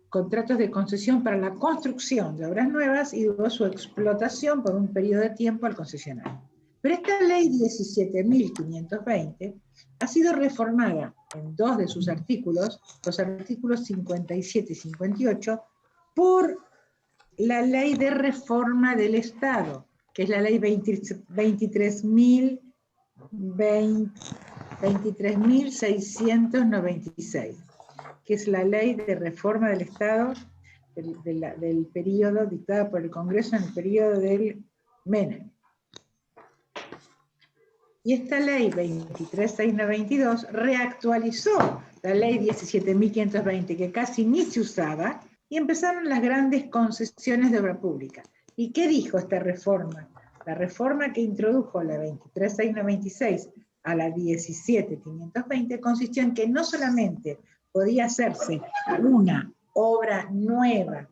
contratos de concesión para la construcción de obras nuevas y luego su explotación por un periodo de tiempo al concesionario. Pero esta ley 17.520 ha sido reformada en dos de sus artículos, los artículos 57 y 58, por la ley de reforma del Estado, que es la ley 23.696, que es la ley de reforma del Estado del periodo dictada por el Congreso en el periodo del Menem. Y esta ley 23.692 reactualizó la ley 17.520, que casi ni se usaba, y empezaron las grandes concesiones de obra pública. ¿Y qué dijo esta reforma? La reforma que introdujo la 23.696 a la 17.520 consistió en que no solamente podía hacerse una obra nueva,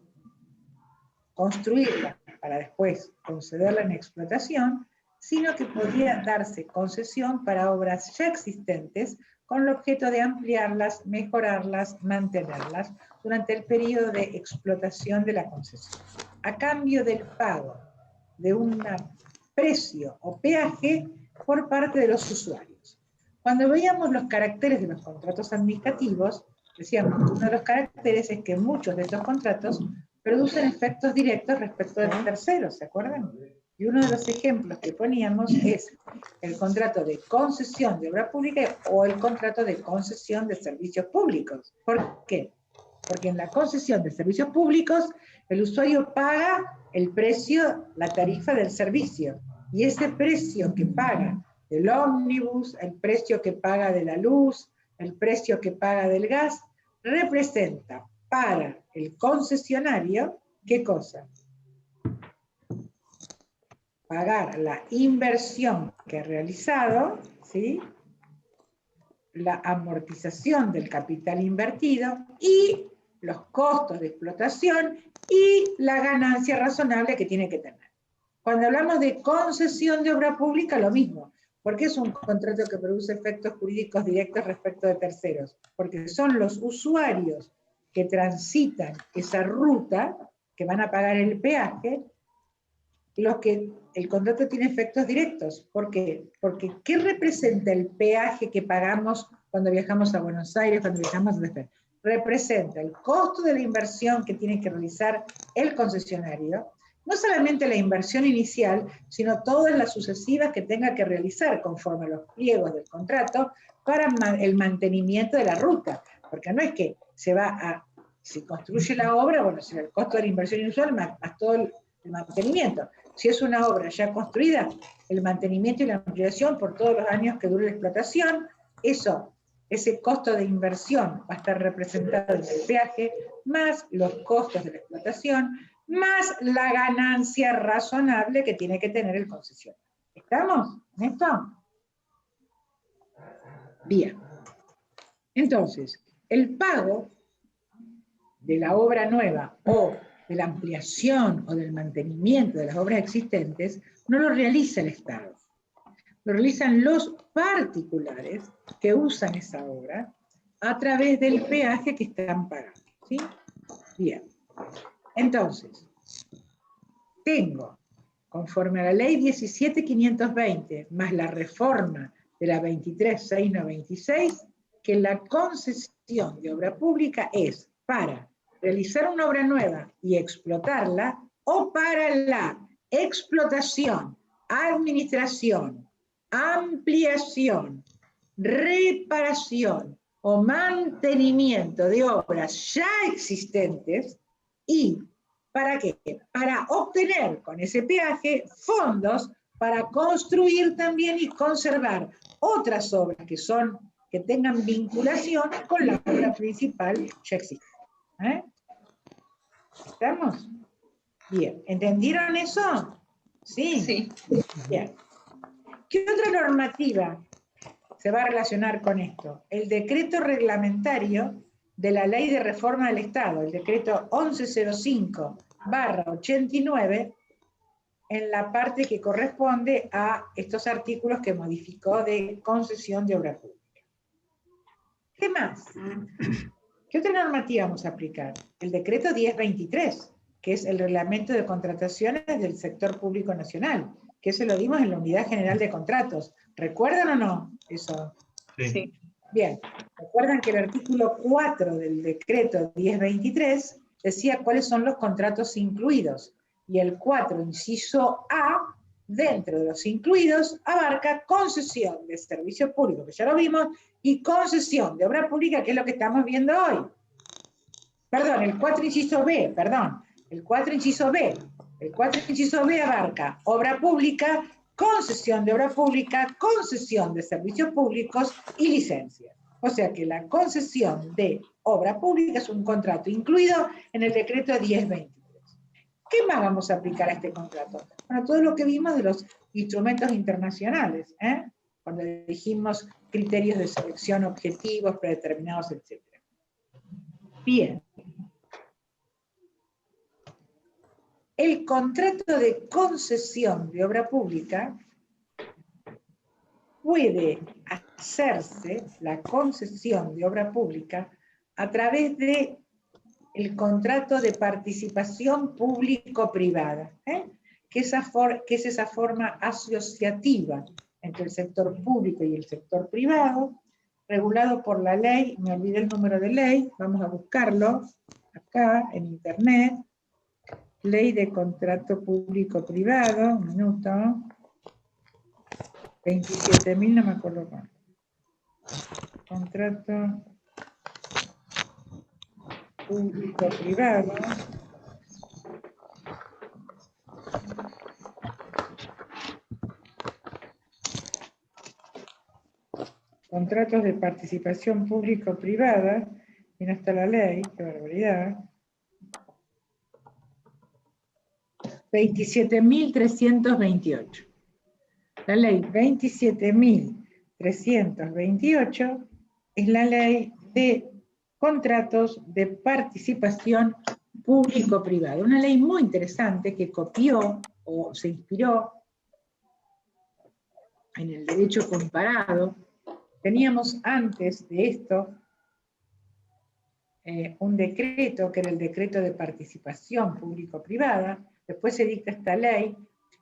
construirla para después concederla en explotación, sino que podía darse concesión para obras ya existentes con el objeto de ampliarlas, mejorarlas, mantenerlas durante el periodo de explotación de la concesión, a cambio del pago de un precio o peaje por parte de los usuarios. Cuando veíamos los caracteres de los contratos administrativos, decíamos que uno de los caracteres es que muchos de estos contratos producen efectos directos respecto de terceros, ¿se acuerdan? Y uno de los ejemplos que poníamos es el contrato de concesión de obra pública o el contrato de concesión de servicios públicos. ¿Por qué? Porque en la concesión de servicios públicos el usuario paga el precio, la tarifa del servicio. Y ese precio que paga del ómnibus, el precio que paga de la luz, el precio que paga del gas, representa para el concesionario, ¿qué cosa? Pagar la inversión que ha realizado, ¿sí? La amortización del capital invertido y los costos de explotación y la ganancia razonable que tiene que tener. Cuando hablamos de concesión de obra pública, lo mismo, porque es un contrato que produce efectos jurídicos directos respecto de terceros, porque son los usuarios que transitan esa ruta, que van a pagar el peaje, los que el contrato tiene efectos directos. ¿Por qué? Porque ¿qué representa el peaje que pagamos cuando viajamos a Buenos Aires, cuando viajamos a Despegar? Representa el costo de la inversión que tiene que realizar el concesionario, no solamente la inversión inicial, sino todas las sucesivas que tenga que realizar conforme a los pliegos del contrato para el mantenimiento de la ruta. Porque no es que se construye la obra, bueno, será el costo de la inversión inicial más todo el mantenimiento. Si es una obra ya construida, el mantenimiento y la ampliación por todos los años que dure la explotación, ese costo de inversión va a estar representado en el peaje, más los costos de la explotación, más la ganancia razonable que tiene que tener el concesionario. ¿Estamos en esto? Bien. Entonces, el pago de la obra nueva o de la ampliación o del mantenimiento de las obras existentes no lo realiza el Estado. Lo realizan los particulares que usan esa obra a través del peaje que están pagando. ¿Sí? Bien. Entonces, tengo, conforme a la ley 17.520, más la reforma de la 23.696, que la concesión de obra pública es para realizar una obra nueva y explotarla, o para la explotación, administración, ampliación, reparación o mantenimiento de obras ya existentes. ¿Y para qué? Para obtener con ese peaje fondos para construir también y conservar otras obras que tengan vinculación con la obra principal ya existente. ¿Estamos? Bien. ¿Entendieron eso? ¿Sí? Sí. Bien. ¿Qué otra normativa se va a relacionar con esto? El decreto reglamentario de la Ley de Reforma del Estado, el decreto 1105/89, en la parte que corresponde a estos artículos que modificó de concesión de obra pública. ¿Qué más? ¿Qué otra normativa vamos a aplicar? El decreto 1023, que es el reglamento de contrataciones del sector público nacional, que eso lo dimos en la Unidad General de Contratos. ¿Recuerdan o no eso? Sí. Bien, recuerdan que el artículo 4 del decreto 1023 decía cuáles son los contratos incluidos, y el 4, inciso A, dentro de los incluidos, abarca concesión de servicio público, que ya lo vimos, y concesión de obra pública, que es lo que estamos viendo hoy. Perdón, el 4, inciso B, perdón, el 4, inciso B. El 4, inciso B abarca obra pública, concesión de obra pública, concesión de servicios públicos y licencias. O sea que la concesión de obra pública es un contrato incluido en el decreto 1023. ¿Qué más vamos a aplicar a este contrato? Bueno, todo lo que vimos de los instrumentos internacionales, cuando dijimos criterios de selección objetivos, predeterminados, etc. Bien. El contrato de concesión de obra pública puede hacerse, la concesión de obra pública, a través de el contrato de participación público-privada, que es esa forma asociativa entre el sector público y el sector privado, regulado por la ley, me olvidé el número de ley, vamos a buscarlo acá en internet, Ley de Contrato Público-Privado, un minuto, 27.000, no me acuerdo cuánto. Contrato Público-Privado. Contratos de participación público-privada, y no está la ley, qué barbaridad. 27.328. La ley 27.328 es la ley de contratos de participación público-privada. Una ley muy interesante que copió o se inspiró en el derecho comparado. Teníamos antes de esto un decreto, que era el decreto de participación público-privada, después se dicta esta ley,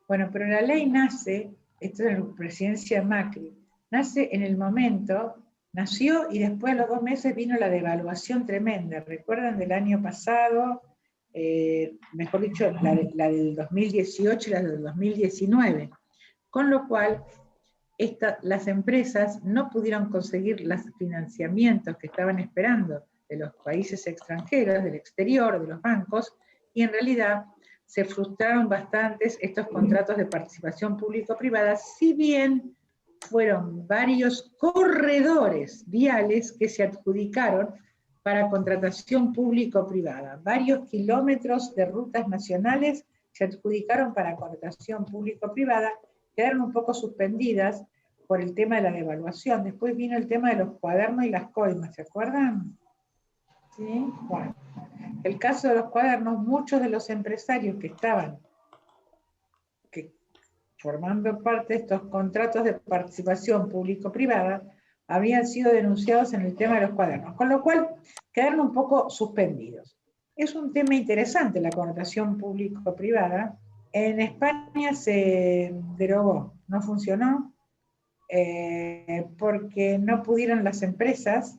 bueno, pero la ley nace, esto es la presidencia de Macri, nace en el momento, nació y después a los 2 meses vino la devaluación tremenda, ¿recuerdan del año pasado? Mejor dicho, la del 2018 y la del 2019, con lo cual las empresas no pudieron conseguir los financiamientos que estaban esperando de los países extranjeros, del exterior, de los bancos, y en realidad se frustraron bastantes estos contratos de participación público-privada, si bien fueron varios corredores viales que se adjudicaron para contratación público-privada. Varios kilómetros de rutas nacionales se adjudicaron para contratación público-privada, quedaron un poco suspendidas por el tema de la devaluación. Después vino el tema de los cuadernos y las coimas, ¿se acuerdan? ¿Sí? Bueno, el caso de los cuadernos, muchos de los empresarios que estaban formando parte de estos contratos de participación público-privada habían sido denunciados en el tema de los cuadernos, con lo cual quedaron un poco suspendidos. Es un tema interesante la connotación público-privada. En España se derogó, no funcionó, porque no pudieron las empresas,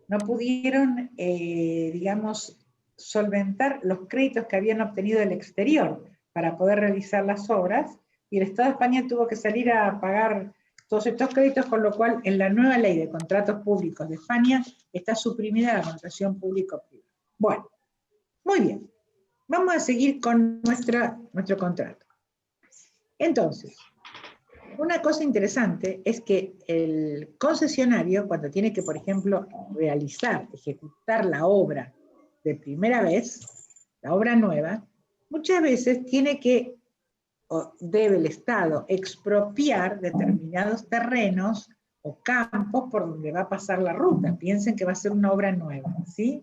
no pudieron, digamos, solventar los créditos que habían obtenido del exterior para poder realizar las obras, y el Estado de España tuvo que salir a pagar todos estos créditos, con lo cual en la nueva ley de contratos públicos de España está suprimida la contratación público-privada. Bueno, muy bien. Vamos a seguir con nuestro contrato. Entonces, una cosa interesante es que el concesionario, cuando tiene que, por ejemplo, ejecutar la obra de primera vez, la obra nueva, muchas veces tiene que, o debe el Estado, expropiar determinados terrenos o campos por donde va a pasar la ruta. Piensen que va a ser una obra nueva, ¿sí?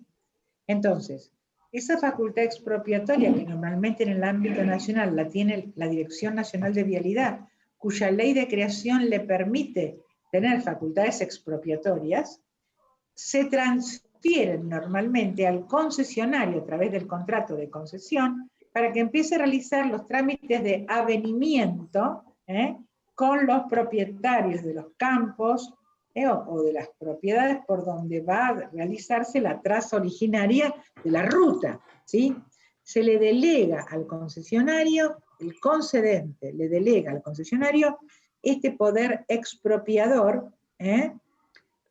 Entonces, esa facultad expropiatoria que normalmente en el ámbito nacional la tiene la Dirección Nacional de Vialidad, cuya ley de creación le permite tener facultades expropiatorias, se transfiere transfieren normalmente al concesionario a través del contrato de concesión para que empiece a realizar los trámites de avenimiento con los propietarios de los campos o de las propiedades por donde va a realizarse la traza originaria de la ruta, ¿sí? Se le delega al concesionario, el concedente le delega al concesionario este poder expropiador,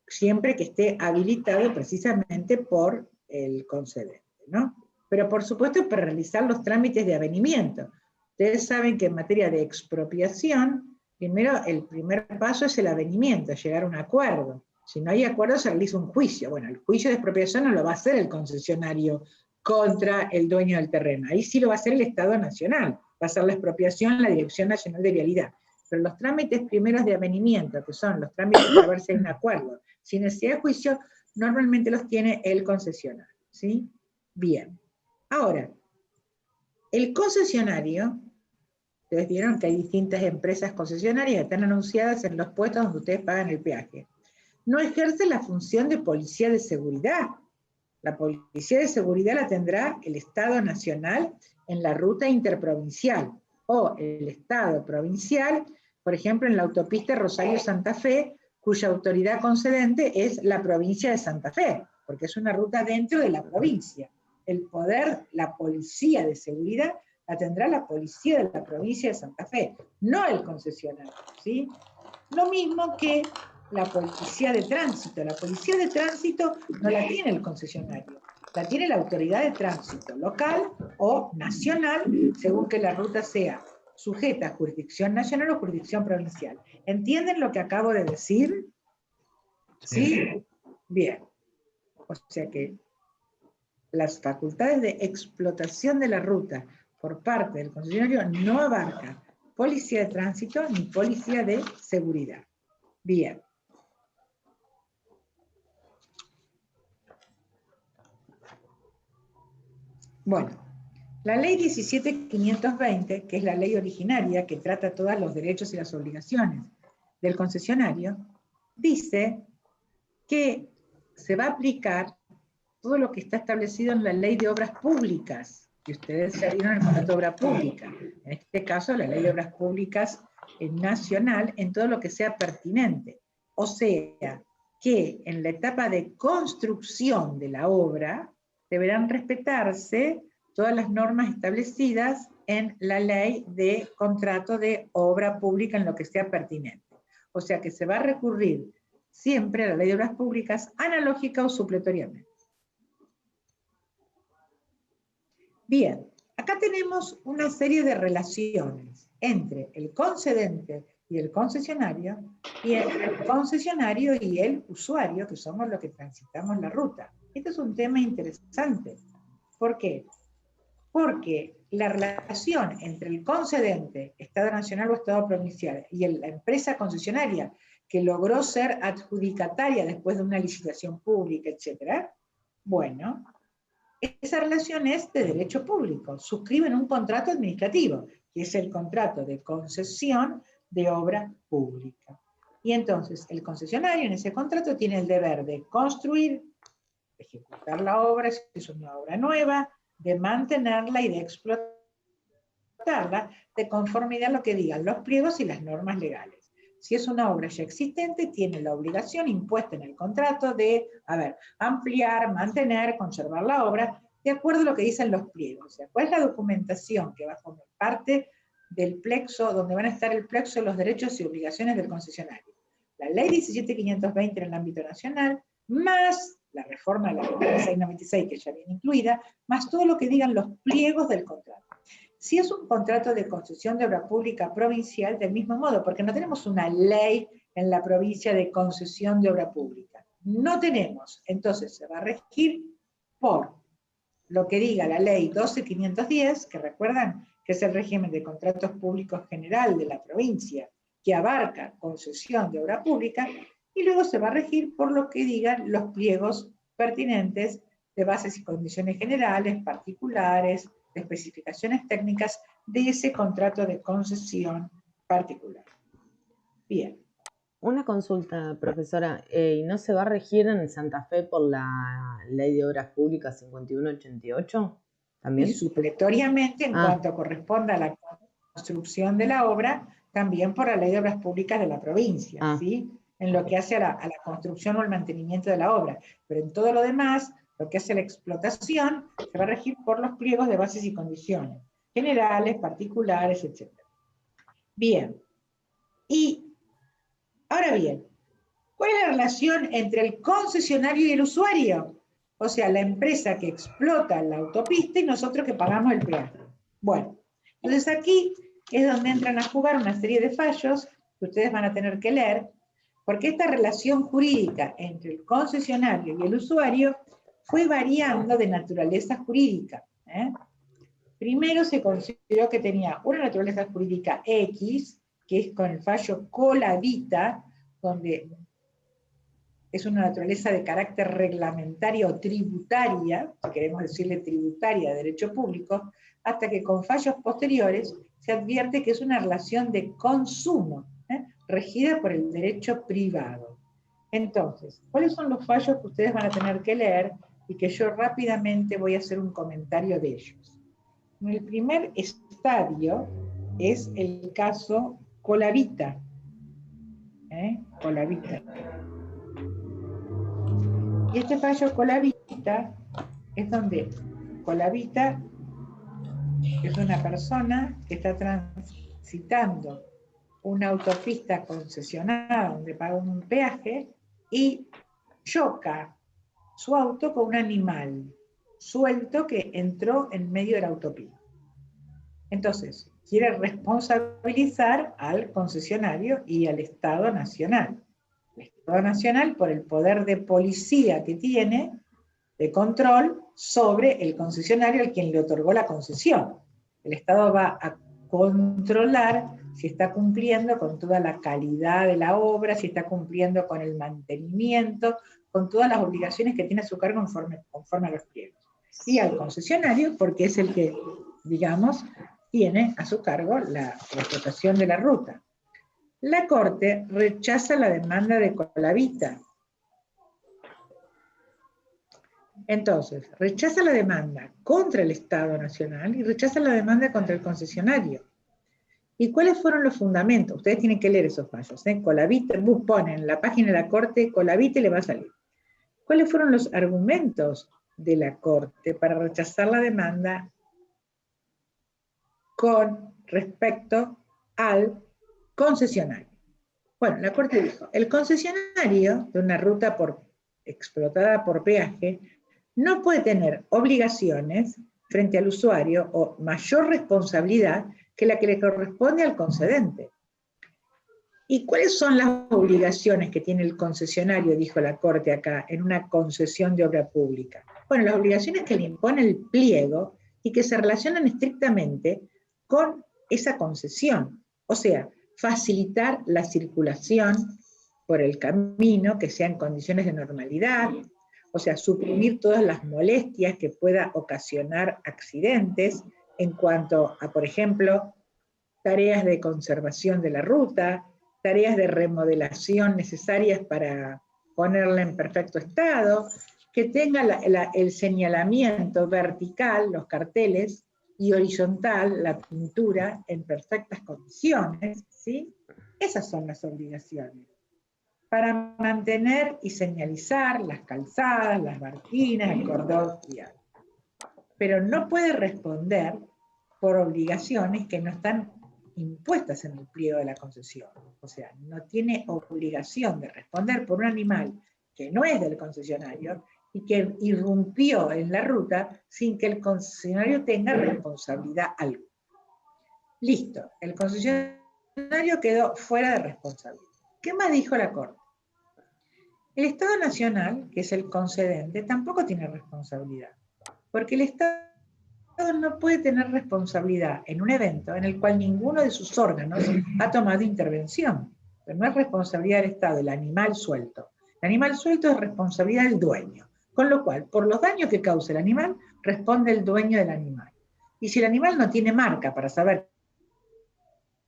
siempre que esté habilitado precisamente por el concedente, ¿no? Pero por supuesto para realizar los trámites de avenimiento. Ustedes saben que en materia de expropiación, primero el primer paso es el avenimiento, llegar a un acuerdo. Si no hay acuerdo se realiza un juicio. Bueno, el juicio de expropiación no lo va a hacer el concesionario contra el dueño del terreno. Ahí sí lo va a hacer el Estado Nacional. Va a ser la expropiación la Dirección Nacional de Vialidad. Pero los trámites primeros de avenimiento, que son los trámites para ver si hay un acuerdo, sin necesidad de juicio, normalmente los tiene el concesionario, ¿sí? Bien. Ahora, el concesionario, ustedes vieron que hay distintas empresas concesionarias que están anunciadas en los puestos donde ustedes pagan el peaje. No ejerce la función de policía de seguridad. La policía de seguridad la tendrá el Estado Nacional en la ruta interprovincial, o el Estado provincial, por ejemplo, en la autopista Rosario-Santa Fe, cuya autoridad concedente es la provincia de Santa Fe, porque es una ruta dentro de la provincia. El poder, la policía de seguridad, la tendrá la policía de la provincia de Santa Fe, no el concesionario, ¿sí? Lo mismo que la policía de tránsito. La policía de tránsito no la tiene el concesionario, la tiene la autoridad de tránsito local o nacional, según que la ruta sea sujeta a jurisdicción nacional o jurisdicción provincial. ¿Entienden lo que acabo de decir? ¿Sí? Bien. O sea que las facultades de explotación de la ruta por parte del concesionario no abarcan policía de tránsito ni policía de seguridad. Bien. Bueno, la ley 17.520, que es la ley originaria que trata todos los derechos y las obligaciones del concesionario, dice que se va a aplicar todo lo que está establecido en la ley de obras públicas, que ustedes se vieron en el contrato de obra pública. En este caso, la ley de obras públicas nacional, en todo lo que sea pertinente. O sea, que en la etapa de construcción de la obra, deberán respetarse todas las normas establecidas en la ley de contrato de obra pública en lo que sea pertinente. O sea que se va a recurrir siempre a la ley de obras públicas analógica o supletoriamente. Bien, acá tenemos una serie de relaciones entre el concedente y el concesionario y el usuario, que somos los que transitamos la ruta. Este es un tema interesante. ¿Por qué? Porque la relación entre el concedente, Estado Nacional o Estado Provincial, y la empresa concesionaria, que logró ser adjudicataria después de una licitación pública, etc., bueno, esa relación es de derecho público. Suscriben un contrato administrativo, que es el contrato de concesión de obra pública. Y entonces el concesionario en ese contrato tiene el deber de construir, de ejecutar la obra, si es una obra nueva, de mantenerla y de explotarla de conformidad a lo que digan los pliegos y las normas legales. Si es una obra ya existente, tiene la obligación impuesta en el contrato de, ampliar, mantener, conservar la obra, de acuerdo a lo que dicen los pliegos. O sea, ¿cuál es la documentación que va a formar parte del plexo, donde van a estar el plexo de los derechos y obligaciones del concesionario? La ley 17.520 en el ámbito nacional, más la reforma de la ley 696, que ya viene incluida, más todo lo que digan los pliegos del contrato. Si es un contrato de concesión de obra pública provincial, del mismo modo, porque no tenemos una ley en la provincia de concesión de obra pública. No tenemos. Entonces se va a regir por lo que diga la ley 12.510, que recuerdan que es el régimen de contratos públicos general de la provincia, que abarca concesión de obra pública, y luego se va a regir por lo que digan los pliegos pertinentes de bases y condiciones generales, particulares, de especificaciones técnicas de ese contrato de concesión particular. Bien. Una consulta, profesora. ¿Y no se va a regir en Santa Fe por la Ley de Obras Públicas 5188? Y ¿También? supletoriamente, en Ah, cuanto corresponda a la construcción de la obra, también por la Ley de Obras Públicas de la provincia, ah, ¿sí? En lo que hace a la construcción o el mantenimiento de la obra. Pero en todo lo demás, lo que hace la explotación, se va a regir por los pliegos de bases y condiciones, generales, particulares, etc. Bien. Y ahora bien, ¿cuál es la relación entre el concesionario y el usuario? O sea, la empresa que explota la autopista y nosotros que pagamos el peaje. Bueno, entonces aquí es donde entran a jugar una serie de fallos que ustedes van a tener que leer, porque esta relación jurídica entre el concesionario y el usuario fue variando de naturaleza jurídica. Primero se consideró que tenía una naturaleza jurídica X, que es con el fallo Colavita, donde es una naturaleza de carácter reglamentaria o tributaria, si queremos decirle tributaria de derecho público, hasta que con fallos posteriores se advierte que es una relación de consumo, regida por el derecho privado. Entonces, ¿cuáles son los fallos que ustedes van a tener que leer y que yo rápidamente voy a hacer un comentario de ellos? El primer estadio es el caso Colavita. Colavita. Y este fallo Colavita es donde Colavita es una persona que está transitando una autopista concesionada donde paga un peaje y choca su auto con un animal suelto que entró en medio de la autopista. Entonces, quiere responsabilizar al concesionario y al Estado Nacional. El Estado Nacional por el poder de policía que tiene, de control sobre el concesionario al quien le otorgó la concesión. El Estado va a controlar si está cumpliendo con toda la calidad de la obra, si está cumpliendo con el mantenimiento, con todas las obligaciones que tiene a su cargo conforme a los pliegos. Y al concesionario, porque es el que, digamos, tiene a su cargo la explotación de la ruta. La Corte rechaza la demanda de Colavita. Entonces, rechaza la demanda contra el Estado Nacional y rechaza la demanda contra el concesionario. ¿Y cuáles fueron los fundamentos? Ustedes tienen que leer esos fallos. Colavita, ponen en la página de la Corte Colavita y le va a salir. ¿Cuáles fueron los argumentos de la Corte para rechazar la demanda con respecto al concesionario? Bueno, la Corte dijo, el concesionario de una ruta explotada por peaje no puede tener obligaciones frente al usuario o mayor responsabilidad que la que le corresponde al concedente. ¿Y cuáles son las obligaciones que tiene el concesionario, dijo la Corte acá, en una concesión de obra pública? Bueno, las obligaciones que le impone el pliego y que se relacionan estrictamente con esa concesión. O sea, facilitar la circulación por el camino, que sea en condiciones de normalidad, o sea, suprimir todas las molestias que pueda ocasionar accidentes en cuanto a, por ejemplo, tareas de conservación de la ruta, tareas de remodelación necesarias para ponerla en perfecto estado, que tenga el señalamiento vertical, los carteles, y horizontal, la pintura, en perfectas condiciones, ¿sí? Esas son las obligaciones. Para mantener y señalizar las calzadas, las barquinas, el cordón vial. Pero no puede responder por obligaciones que no están impuestas en el pliego de la concesión. O sea, no tiene obligación de responder por un animal que no es del concesionario y que irrumpió en la ruta sin que el concesionario tenga responsabilidad alguna. Listo, el concesionario quedó fuera de responsabilidad. ¿Qué más dijo la Corte? El Estado Nacional, que es el concedente, tampoco tiene responsabilidad, porque el Estado no puede tener responsabilidad en un evento en el cual ninguno de sus órganos ha tomado intervención. Pero no es responsabilidad del Estado el animal suelto. El animal suelto es responsabilidad del dueño. Con lo cual, por los daños que cause el animal, responde el dueño del animal. Y si el animal no tiene marca para saber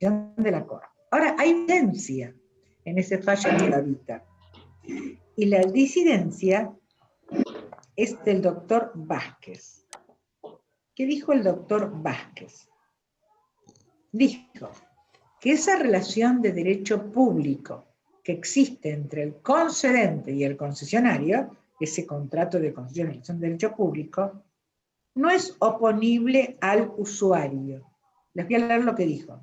de la Corte. Ahora, hay evidencia en ese fallo de la Vita. Y la disidencia es del doctor Vázquez. ¿Qué dijo el doctor Vázquez? Dijo que esa relación de derecho público que existe entre el concedente y el concesionario, ese contrato de concesión de relación de derecho público, no es oponible al usuario. Les voy a leer lo que dijo.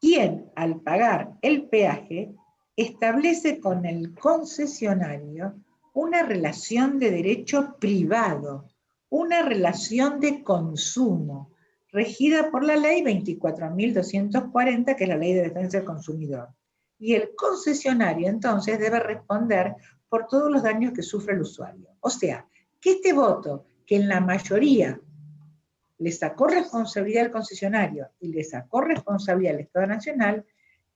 Quien, al pagar el peaje, establece con el concesionario una relación de derecho privado, una relación de consumo, regida por la ley 24.240, que es la Ley de Defensa del Consumidor. Y el concesionario, entonces, debe responder por todos los daños que sufre el usuario. O sea, que este voto, que en la mayoría le sacó responsabilidad al concesionario y le sacó responsabilidad al Estado Nacional,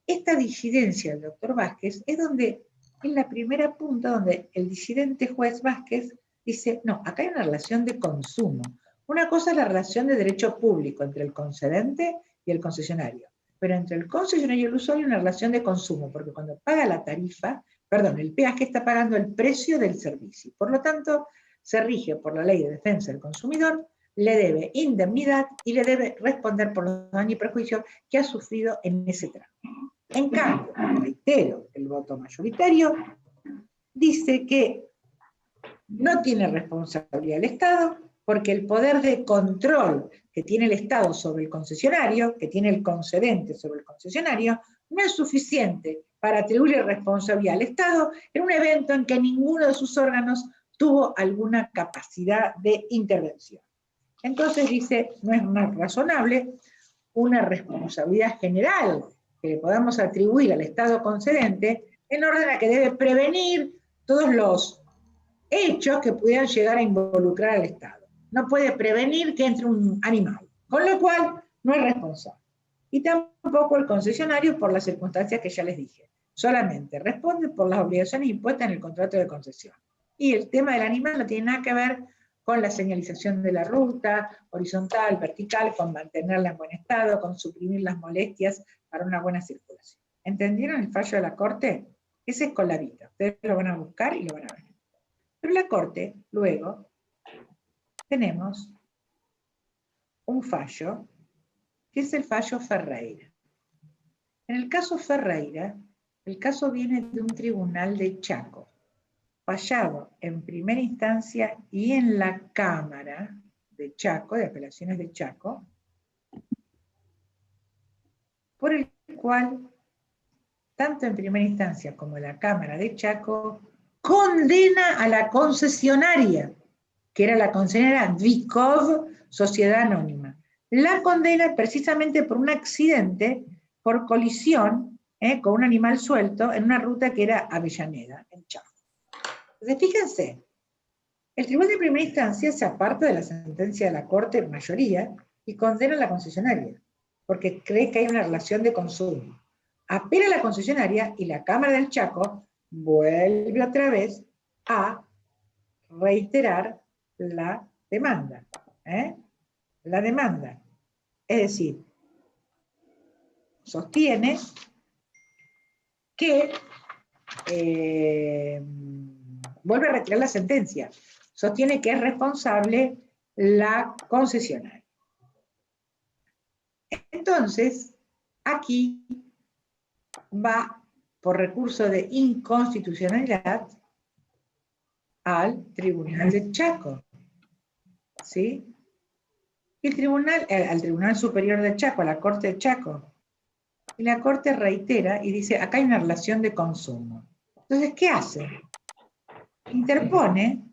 esta disidencia del doctor Vázquez es donde, en la primera punta, donde el disidente juez Vázquez dice, no, acá hay una relación de consumo. Una cosa es la relación de derecho público entre el concedente y el concesionario, pero entre el concesionario y el usuario hay una relación de consumo, porque cuando paga la tarifa, perdón, el peaje está pagando el precio del servicio. Por lo tanto, se rige por la Ley de Defensa del Consumidor, le debe indemnidad y le debe responder por los daños y perjuicios que ha sufrido en ese tramo. En cambio, reitero, el voto mayoritario dice que no tiene responsabilidad el Estado, porque el poder de control que tiene el Estado sobre el concesionario, que tiene el concedente sobre el concesionario, no es suficiente para atribuirle responsabilidad al Estado en un evento en que ninguno de sus órganos tuvo alguna capacidad de intervención. Entonces dice, no es más razonable una responsabilidad general que le podamos atribuir al Estado concedente en orden a que debe prevenir todos los hechos que pudieran llegar a involucrar al Estado. No puede prevenir que entre un animal, con lo cual no es responsable. Y tampoco el concesionario por las circunstancias que ya les dije. Solamente responde por las obligaciones impuestas en el contrato de concesión. Y el tema del animal no tiene nada que ver con la señalización de la ruta, horizontal, vertical, con mantenerla en buen estado, con suprimir las molestias para una buena circulación. ¿Entendieron el fallo de la Corte? Ese es con la Vita. Ustedes lo van a buscar y lo van a ver. Pero la Corte, luego, tenemos un fallo, que es el fallo Ferreira. En el caso Ferreira, el caso viene de un tribunal de Chaco, fallado en primera instancia y en la Cámara de Chaco, de Apelaciones de Chaco, por el cual, tanto en primera instancia como la Cámara de Chaco, condena a la concesionaria, que era la concesionaria Vikov Sociedad Anónima. La condena precisamente por un accidente, por colisión con un animal suelto en una ruta que era Avellaneda, en Chaco. Entonces, fíjense, el tribunal de primera instancia se aparta de la sentencia de la Corte en mayoría y condena a la concesionaria, porque cree que hay una relación de consumo. Apela a la concesionaria y la Cámara del Chaco vuelve otra vez a reiterar la demanda. La demanda. Es decir, sostiene que vuelve a retirar la sentencia. Sostiene que es responsable la concesionaria. Entonces, aquí va por recurso de inconstitucionalidad al Tribunal de Chaco. ¿Sí? Y el tribunal, al Tribunal Superior de Chaco, a la Corte de Chaco. Y la Corte reitera y dice, acá hay una relación de consumo. Entonces, ¿qué hace? Interpone,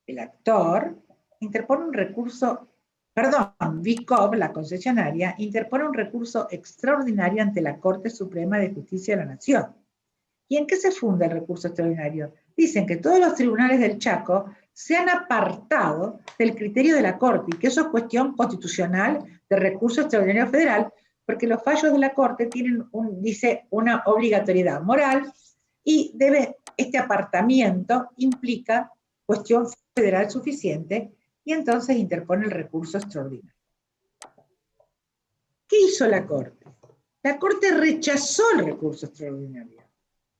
el actor, interpone un recurso, perdón, Vikov, la concesionaria, interpone un recurso extraordinario ante la Corte Suprema de Justicia de la Nación. ¿Y en qué se funda el recurso extraordinario? Dicen que todos los tribunales del Chaco se han apartado del criterio de la Corte, y que eso es cuestión constitucional de recurso extraordinario federal, porque los fallos de la Corte tienen, dice, una obligatoriedad moral, y este apartamiento implica cuestión federal suficiente, y entonces interpone el recurso extraordinario. ¿Qué hizo la Corte? La Corte rechazó el recurso extraordinario.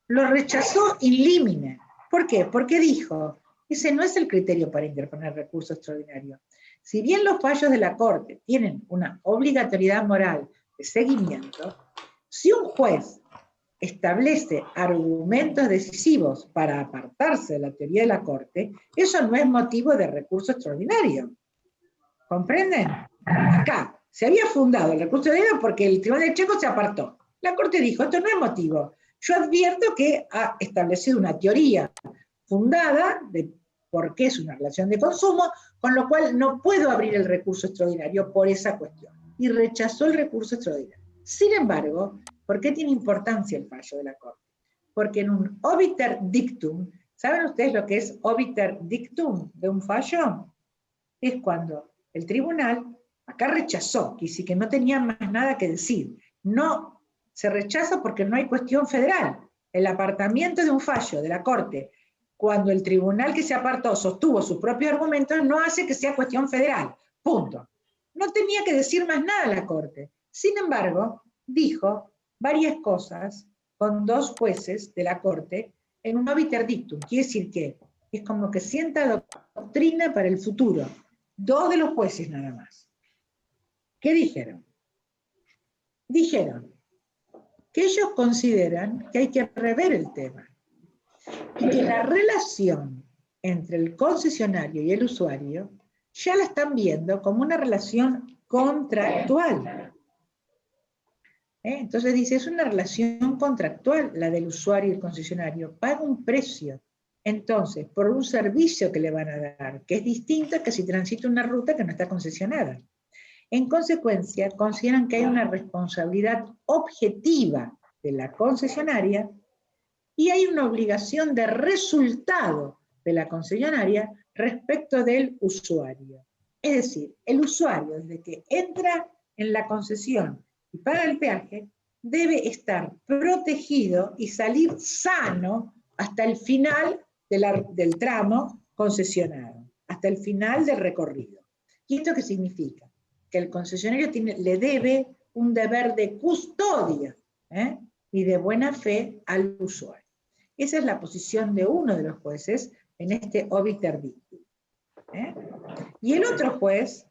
Lo rechazó in limine. ¿Por qué? Porque dijo, ese no es el criterio para interponer recurso extraordinario. Si bien los fallos de la Corte tienen una obligatoriedad moral de seguimiento, si un juez establece argumentos decisivos para apartarse de la teoría de la Corte, eso no es motivo de recurso extraordinario. ¿Comprenden? Acá se había fundado el recurso extraordinario porque el Tribunal de Checo se apartó. La Corte dijo, esto no es motivo. Yo advierto que ha establecido una teoría fundada de por qué es una relación de consumo, con lo cual no puedo abrir el recurso extraordinario por esa cuestión. Y rechazó el recurso extraordinario. Sin embargo, ¿por qué tiene importancia el fallo de la Corte? Porque en un obiter dictum, ¿saben ustedes lo que es obiter dictum de un fallo? Es cuando el tribunal acá rechazó, que no tenía más nada que decir. No, se rechaza porque no hay cuestión federal. El apartamiento de un fallo de la Corte, cuando el tribunal que se apartó sostuvo sus propios argumentos, no hace que sea cuestión federal. Punto. No tenía que decir más nada la Corte. Sin embargo, dijo varias cosas con dos jueces de la Corte en un obiter dictum. Quiere decir que es como que sienta doctrina para el futuro. Dos de los jueces nada más. ¿Qué dijeron? Dijeron que ellos consideran que hay que rever el tema y que la relación entre el concesionario y el usuario ya la están viendo como una relación contractual. Entonces dice, es una relación contractual la del usuario y el concesionario, paga un precio. Entonces, por un servicio que le van a dar, que es distinto a que si transita una ruta que no está concesionada. En consecuencia, consideran que hay una responsabilidad objetiva de la concesionaria y hay una obligación de resultado de la concesionaria respecto del usuario. Es decir, el usuario, desde que entra en la concesión y paga el peaje, debe estar protegido y salir sano hasta el final del tramo concesionado, hasta el final del recorrido. ¿Y esto qué significa? Que el concesionario le debe un deber de custodia y de buena fe al usuario. Esa es la posición de uno de los jueces en este obiter dictum. Y el otro juez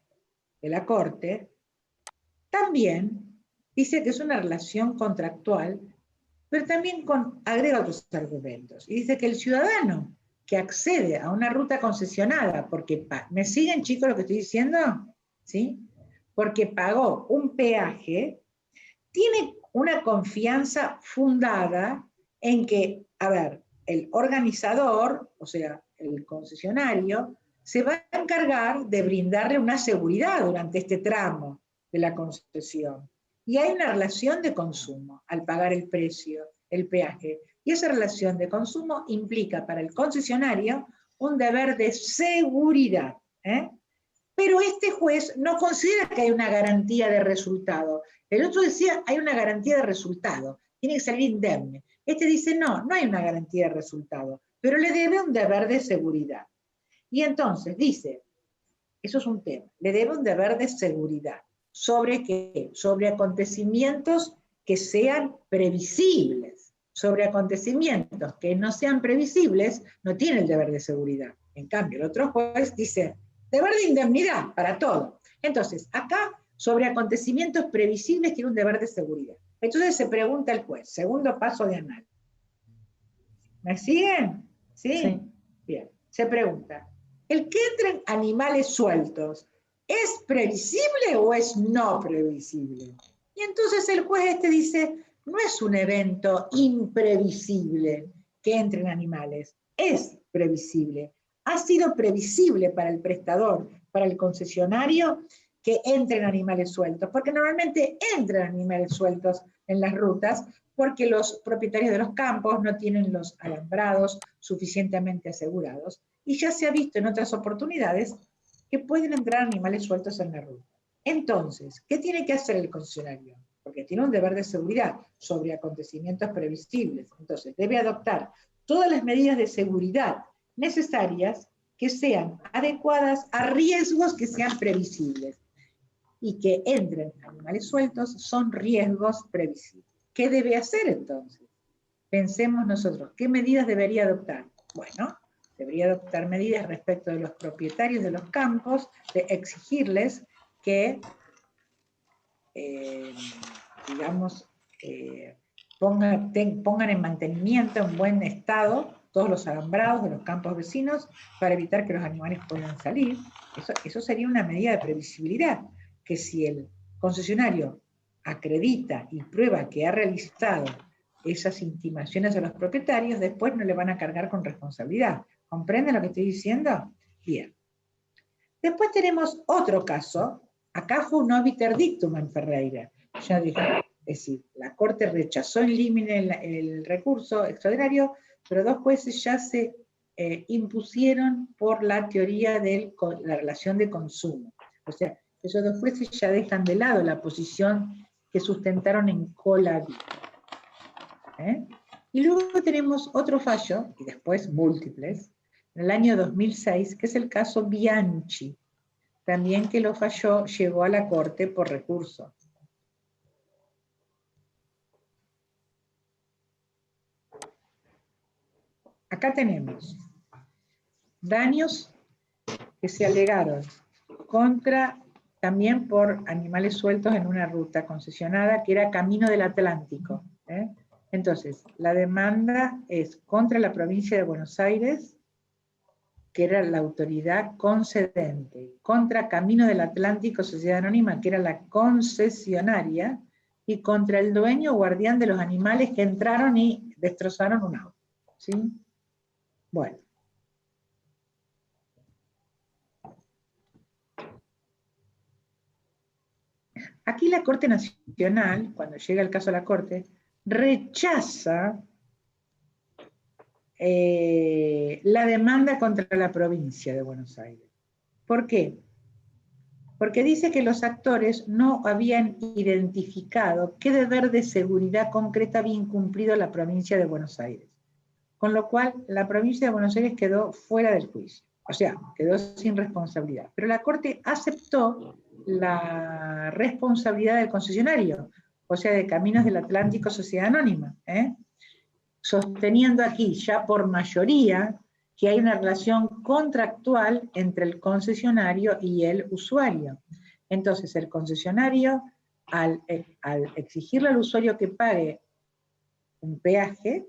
de la Corte también dice que es una relación contractual, pero también agrega otros argumentos. Y dice que el ciudadano que accede a una ruta concesionada, porque ¿me siguen, chicos, lo que estoy diciendo? ¿Sí? Porque pagó un peaje, tiene una confianza fundada en que, a ver, el organizador, o sea, el concesionario, se va a encargar de brindarle una seguridad durante este tramo de la concesión. Y hay una relación de consumo al pagar el precio, el peaje. Y esa relación de consumo implica para el concesionario un deber de seguridad. Pero este juez no considera que hay una garantía de resultado. El otro decía, hay una garantía de resultado, tiene que salir indemne. Este dice, no, no hay una garantía de resultado, pero le debe un deber de seguridad. Y entonces dice, eso es un tema, le debe un deber de seguridad. ¿Sobre qué? Sobre acontecimientos que sean previsibles. Sobre acontecimientos que no sean previsibles, no tiene el deber de seguridad. En cambio, el otro juez dice, deber de indemnidad para todo. Entonces, acá, sobre acontecimientos previsibles, tiene un deber de seguridad. Entonces se pregunta el juez, segundo paso de análisis. ¿Me siguen? ¿Sí? Sí. Bien, se pregunta, ¿el que entren animales sueltos es previsible o es no previsible? Y entonces el juez este dice, no es un evento imprevisible que entren animales, es previsible. Ha sido previsible para el prestador, para el concesionario, que entren animales sueltos, porque normalmente entran animales sueltos en las rutas, porque los propietarios de los campos no tienen los alambrados suficientemente asegurados, y ya se ha visto en otras oportunidades que pueden entrar animales sueltos en la ruta. Entonces, ¿qué tiene que hacer el concesionario? Porque tiene un deber de seguridad sobre acontecimientos previsibles. Entonces, debe adoptar todas las medidas de seguridad necesarias que sean adecuadas a riesgos que sean previsibles. y que entren animales sueltos son riesgos previsibles. ¿Qué debe hacer entonces? Pensemos nosotros, ¿qué medidas debería adoptar? Bueno, debería adoptar medidas respecto de los propietarios de los campos, de exigirles que, digamos, pongan en mantenimiento, en buen estado, todos los alambrados de los campos vecinos para evitar que los animales puedan salir. Eso sería una medida de previsibilidad, que si el concesionario acredita y prueba que ha realizado esas intimaciones a los propietarios, después no le van a cargar con responsabilidad. ¿Comprenden lo que estoy diciendo? Bien. Después tenemos otro caso. Acá fue un obiter dictum en Ferreira. Ya dije, es decir, la Corte rechazó en límite el recurso extraordinario, pero 2 jueces ya se impusieron por la teoría de la relación de consumo. O sea, esos 2 jueces ya dejan de lado la posición que sustentaron en Colavito. Y luego tenemos otro fallo, y después múltiples, en el año 2006, que es el caso Bianchi, también que lo falló, llegó a la Corte por recurso. Acá tenemos daños que se alegaron también por animales sueltos en una ruta concesionada que era Camino del Atlántico. Entonces, la demanda es contra la provincia de Buenos Aires, que era la autoridad concedente, contra Camino del Atlántico Sociedad Anónima, que era la concesionaria, y contra el dueño guardián de los animales que entraron y destrozaron un auto. ¿Sí? Bueno. Aquí la Corte Nacional, cuando llega el caso a la Corte, rechaza la demanda contra la provincia de Buenos Aires. ¿Por qué? Porque dice que los actores no habían identificado qué deber de seguridad concreta había incumplido la provincia de Buenos Aires. Con lo cual, la provincia de Buenos Aires quedó fuera del juicio. O sea, quedó sin responsabilidad. Pero la Corte aceptó la responsabilidad del concesionario, o sea, de Caminos del Atlántico Sociedad Anónima, sosteniendo aquí ya por mayoría que hay una relación contractual entre el concesionario y el usuario. Entonces, el concesionario, al exigirle al usuario que pague un peaje,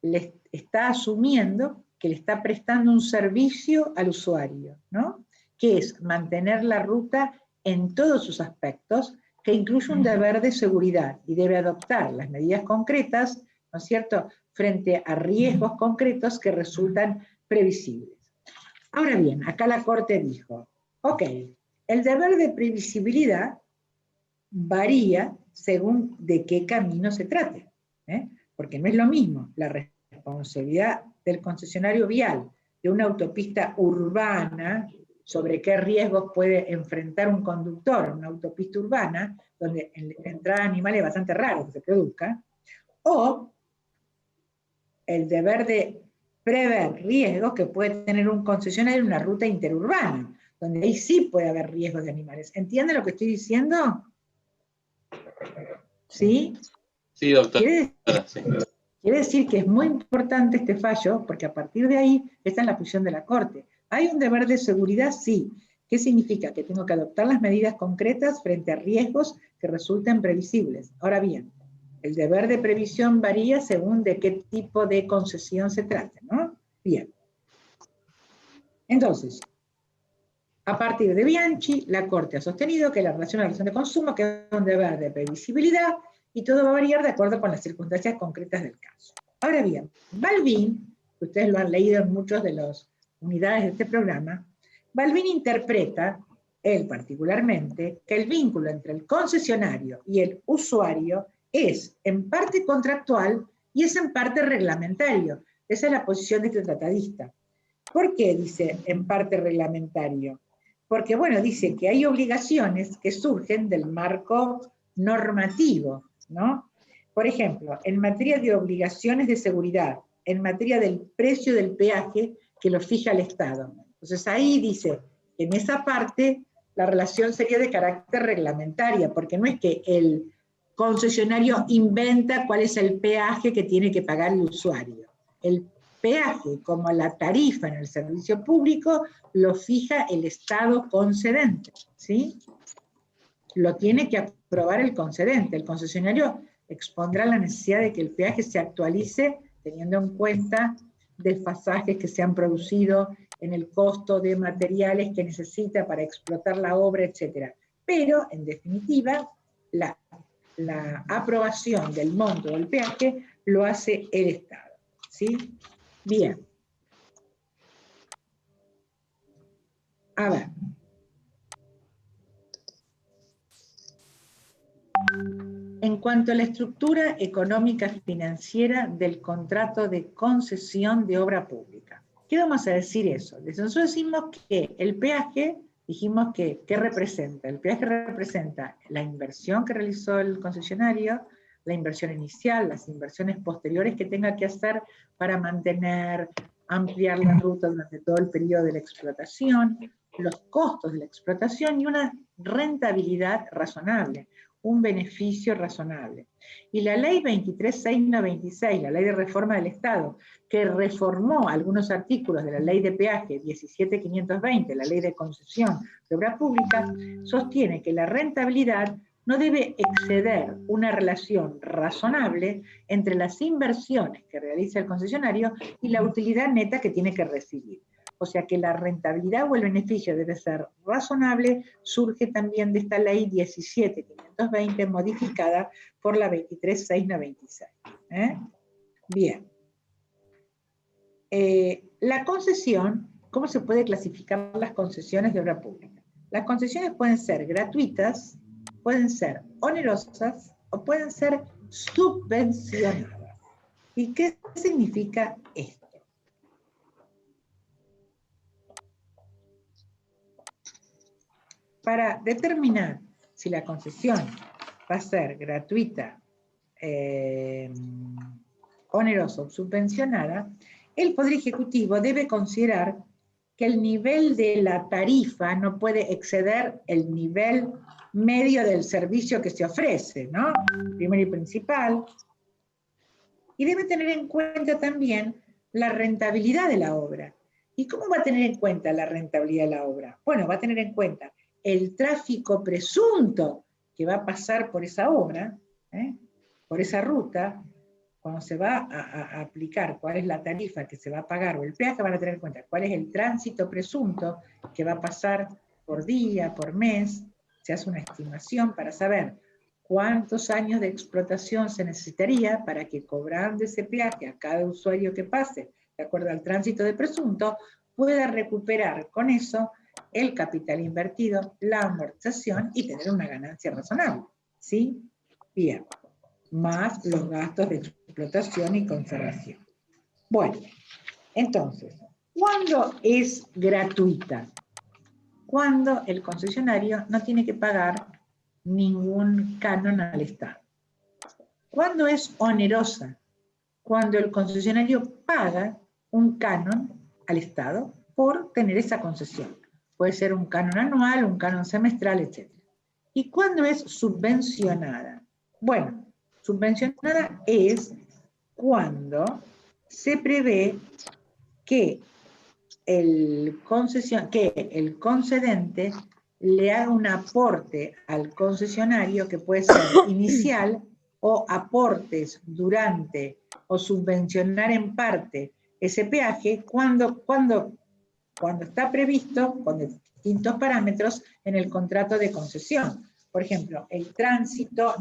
le está asumiendo que le está prestando un servicio al usuario, ¿no? Que es mantener la ruta en todos sus aspectos, que incluye un deber de seguridad y debe adoptar las medidas concretas, ¿no es cierto?, frente a riesgos concretos que resultan previsibles. Ahora bien, acá la Corte dijo, ok, el deber de previsibilidad varía según de qué camino se trate, porque no es lo mismo la responsabilidad del concesionario vial de una autopista urbana sobre qué riesgos puede enfrentar un conductor en una autopista urbana, donde la entrada de animales es bastante raro que se produzca, o el deber de prever riesgos que puede tener un concesionario en una ruta interurbana, donde ahí sí puede haber riesgos de animales. ¿Entiende lo que estoy diciendo? ¿Sí? Sí, doctora. Quiere decir que es muy importante este fallo, porque a partir de ahí está en la posición de la Corte. ¿Hay un deber de seguridad? Sí. ¿Qué significa? Que tengo que adoptar las medidas concretas frente a riesgos que resulten previsibles. Ahora bien, el deber de previsión varía según de qué tipo de concesión se trate, ¿no? Bien. Entonces, a partir de Bianchi, la Corte ha sostenido que la relación de consumo que es un deber de previsibilidad y todo va a variar de acuerdo con las circunstancias concretas del caso. Ahora bien, Balbín, que ustedes lo han leído en muchas de las unidades de este programa, Balbín interpreta, él particularmente, que el vínculo entre el concesionario y el usuario es en parte contractual y es en parte reglamentario. Esa es la posición de este tratadista. ¿Por qué dice en parte reglamentario? Porque, bueno, dice que hay obligaciones que surgen del marco normativo, ¿no? Por ejemplo, en materia de obligaciones de seguridad, en materia del precio del peaje que lo fija el Estado. Entonces ahí dice, en esa parte la relación sería de carácter reglamentaria, porque no es que el concesionario inventa cuál es el peaje que tiene que pagar el usuario. El peaje, como la tarifa en el servicio público, lo fija el Estado concedente, ¿sí? Lo tiene que aprobar el concedente. El concesionario expondrá la necesidad de que el peaje se actualice teniendo en cuenta desfasajes que se han producido en el costo de materiales que necesita para explotar la obra, etc. Pero, en definitiva, la aprobación del monto del peaje lo hace el Estado, ¿sí? Bien. A ver. En cuanto a la estructura económica financiera del contrato de concesión de obra pública. ¿Qué vamos a decir eso? Nosotros decimos que el peaje, dijimos que, ¿qué representa? El peaje representa la inversión que realizó el concesionario, la inversión inicial, las inversiones posteriores que tenga que hacer para mantener, ampliar la ruta durante todo el periodo de la explotación, los costos de la explotación y una rentabilidad razonable, un beneficio razonable. Y la ley 23.696, la ley de reforma del Estado, que reformó algunos artículos de la ley de peaje 17.520, la ley de concesión de obra pública, sostiene que la rentabilidad no debe exceder una relación razonable entre las inversiones que realiza el concesionario y la utilidad neta que tiene que recibir. O sea que la rentabilidad o el beneficio debe ser razonable, surge también de esta ley 17.520 modificada por la 23.696. Bien. La concesión, ¿cómo se puede clasificar las concesiones de obra pública? Las concesiones pueden ser gratuitas, pueden ser onerosas o pueden ser subvencionadas. ¿Y qué significa esto? Para determinar si la concesión va a ser gratuita, onerosa o subvencionada, el Poder Ejecutivo debe considerar que el nivel de la tarifa no puede exceder el nivel medio del servicio que se ofrece, ¿no? Primero y principal. Y debe tener en cuenta también la rentabilidad de la obra. ¿Y cómo va a tener en cuenta la rentabilidad de la obra? Bueno, va a tener en cuenta el tráfico presunto que va a pasar por esa obra, por esa ruta. Cuando se va a aplicar cuál es la tarifa que se va a pagar o el peaje, van a tener en cuenta cuál es el tránsito presunto que va a pasar por día, por mes. Se hace una estimación para saber cuántos años de explotación se necesitaría para que, cobrando ese peaje a cada usuario que pase, de acuerdo al tránsito de presunto, pueda recuperar con eso el capital invertido, la amortización y tener una ganancia razonable. ¿Sí? Bien. Más los gastos de explotación y conservación. Bueno, entonces, ¿cuándo es gratuita? Cuando el concesionario no tiene que pagar ningún canon al Estado. ¿Cuándo es onerosa? Cuando el concesionario paga un canon al Estado por tener esa concesión. Puede ser un canon anual, un canon semestral, etc. ¿Y cuándo es subvencionada? Bueno, subvencionada es cuando se prevé que el concedente le haga un aporte al concesionario que puede ser inicial o aportes durante o subvencionar en parte ese peaje cuando está previsto con distintos parámetros en el contrato de concesión. Por ejemplo, el tránsito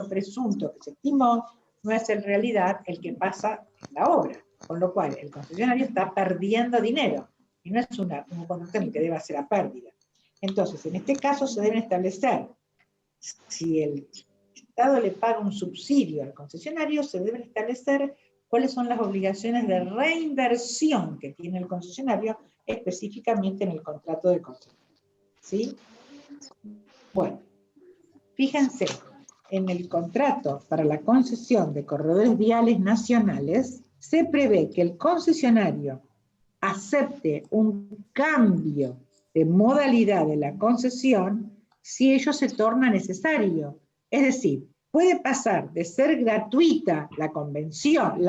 presunto que se estimó no es en realidad el que pasa en la obra, con lo cual el concesionario está perdiendo dinero y no es un contrato en el que debe hacer a pérdida. Entonces, en este caso se deben establecer, si el Estado le paga un subsidio al concesionario, se deben establecer cuáles son las obligaciones de reinversión que tiene el concesionario específicamente en el contrato de concesión. ¿Sí? Bueno, fíjense, en el contrato para la concesión de corredores viales nacionales, se prevé que el concesionario acepte un cambio de modalidad de la concesión si ello se torna necesario. Es decir, puede pasar de ser gratuita la concesión,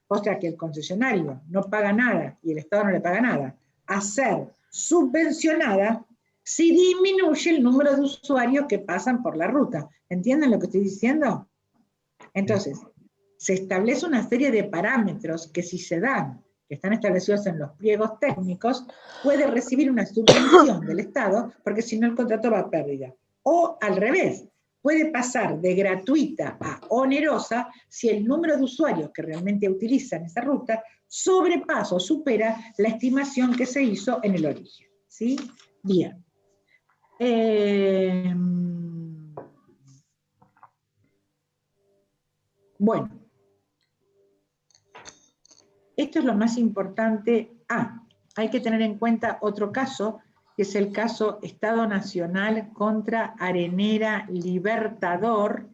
o sea que el concesionario no paga nada y el Estado no le paga nada, a ser subvencionada si disminuye el número de usuarios que pasan por la ruta. ¿Entienden lo que estoy diciendo? Entonces, se establece una serie de parámetros que si se dan, que están establecidos en los pliegos técnicos, puede recibir una subvención del Estado, porque si no el contrato va a pérdida. O al revés, puede pasar de gratuita a onerosa si el número de usuarios que realmente utilizan esa ruta sobrepasa o supera la estimación que se hizo en el origen. ¿Sí? Bien. Bueno. Esto es lo más importante. Hay que tener en cuenta otro caso, que es el caso Estado Nacional contra Arenera Libertador.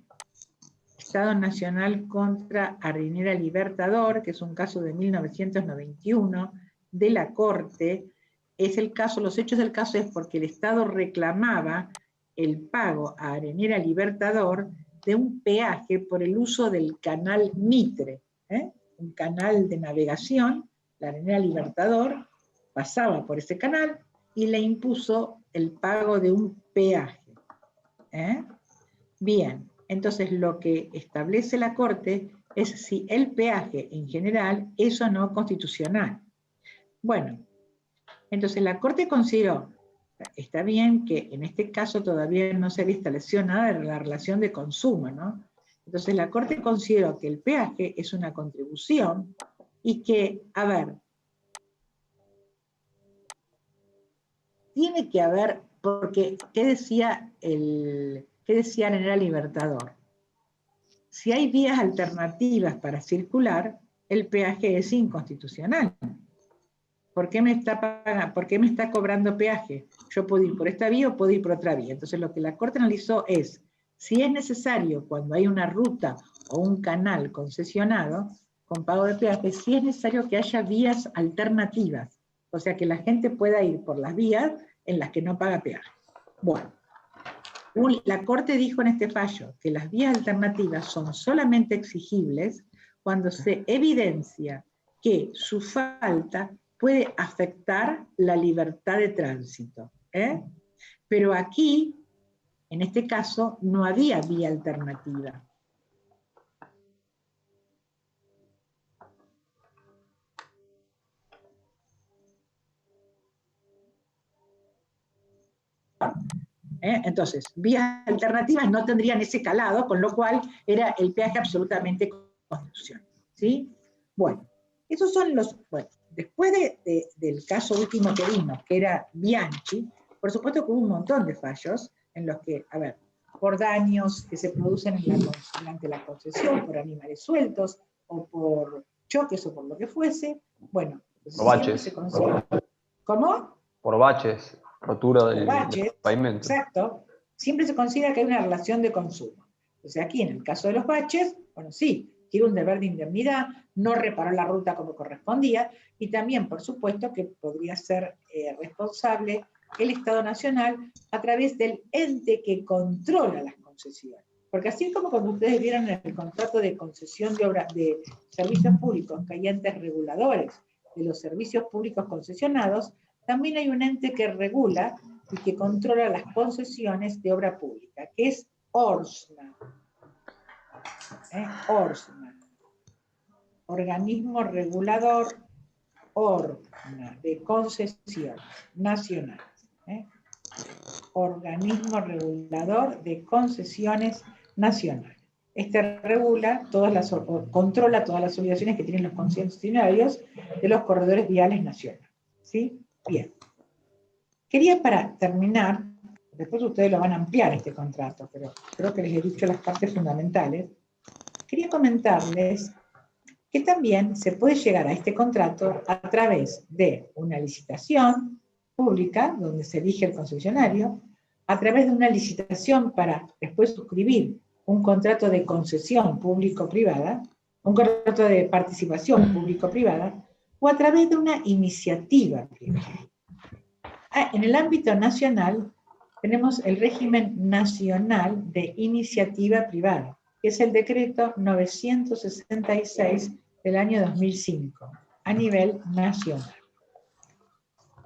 Estado Nacional contra Arenera Libertador, que es un caso de 1991 de la Corte. Es el caso, los hechos del caso es porque el Estado reclamaba el pago a Arenera Libertador de un peaje por el uso del canal Mitre, un canal de navegación. La Arenera Libertador pasaba por ese canal y le impuso el pago de un peaje. Bien, entonces lo que establece la Corte es si el peaje en general es o no constitucional. Bueno, entonces la Corte consideró, está bien que en este caso todavía no se había establecido nada de la relación de consumo, ¿no? Entonces la Corte consideró que el peaje es una contribución y que, a ver, tiene que haber, porque, ¿qué decía Arenera Libertador? Si hay vías alternativas para circular, el peaje es inconstitucional. ¿Por qué me está cobrando peaje? Yo puedo ir por esta vía o puedo ir por otra vía. Entonces lo que la Corte analizó es, si es necesario cuando hay una ruta o un canal concesionado con pago de peaje, si es necesario que haya vías alternativas, o sea que la gente pueda ir por las vías en las que no paga peaje. Bueno, la Corte dijo en este fallo que las vías alternativas son solamente exigibles cuando se evidencia que su falta puede afectar la libertad de tránsito. Pero aquí, en este caso, no había vía alternativa. Entonces, vías alternativas no tendrían ese calado, con lo cual era el peaje absolutamente constitucional. ¿Sí? Bueno, esos son los... Bueno, después del caso último que vimos, que era Bianchi, por supuesto que hubo un montón de fallos en los que, a ver, por daños que se producen durante la concesión, por animales sueltos, o por choques, o por lo que fuese. Bueno, por baches. ¿Cómo? Por baches, rotura del pavimento. Exacto. Siempre se considera que hay una relación de consumo. O sea, aquí en el caso de los baches, bueno, sí, tiene un deber de indemnidad, no reparó la ruta como correspondía, y también, por supuesto, que podría ser responsable el Estado Nacional a través del ente que controla las concesiones. Porque así como cuando ustedes vieron en el contrato de concesión de servicios públicos que hay entes reguladores de los servicios públicos concesionados, también hay un ente que regula y que controla las concesiones de obra pública, que es ORSNA. ORSNA. Organismo Regulador ORSNA, de Concesión Nacional. Organismo Regulador de Concesiones Nacionales. Este controla todas las obligaciones que tienen los concesionarios de los corredores viales nacionales. ¿Sí? Bien. Quería, para terminar, después ustedes lo van a ampliar este contrato, pero creo que les he dicho las partes fundamentales, quería comentarles que también se puede llegar a este contrato a través de una licitación pública, donde se elige el concesionario, a través de una licitación para después suscribir un contrato de concesión público-privada, un contrato de participación público-privada, o a través de una iniciativa privada. En el ámbito nacional tenemos el régimen nacional de iniciativa privada, que es el decreto 966 del año 2005, a nivel nacional.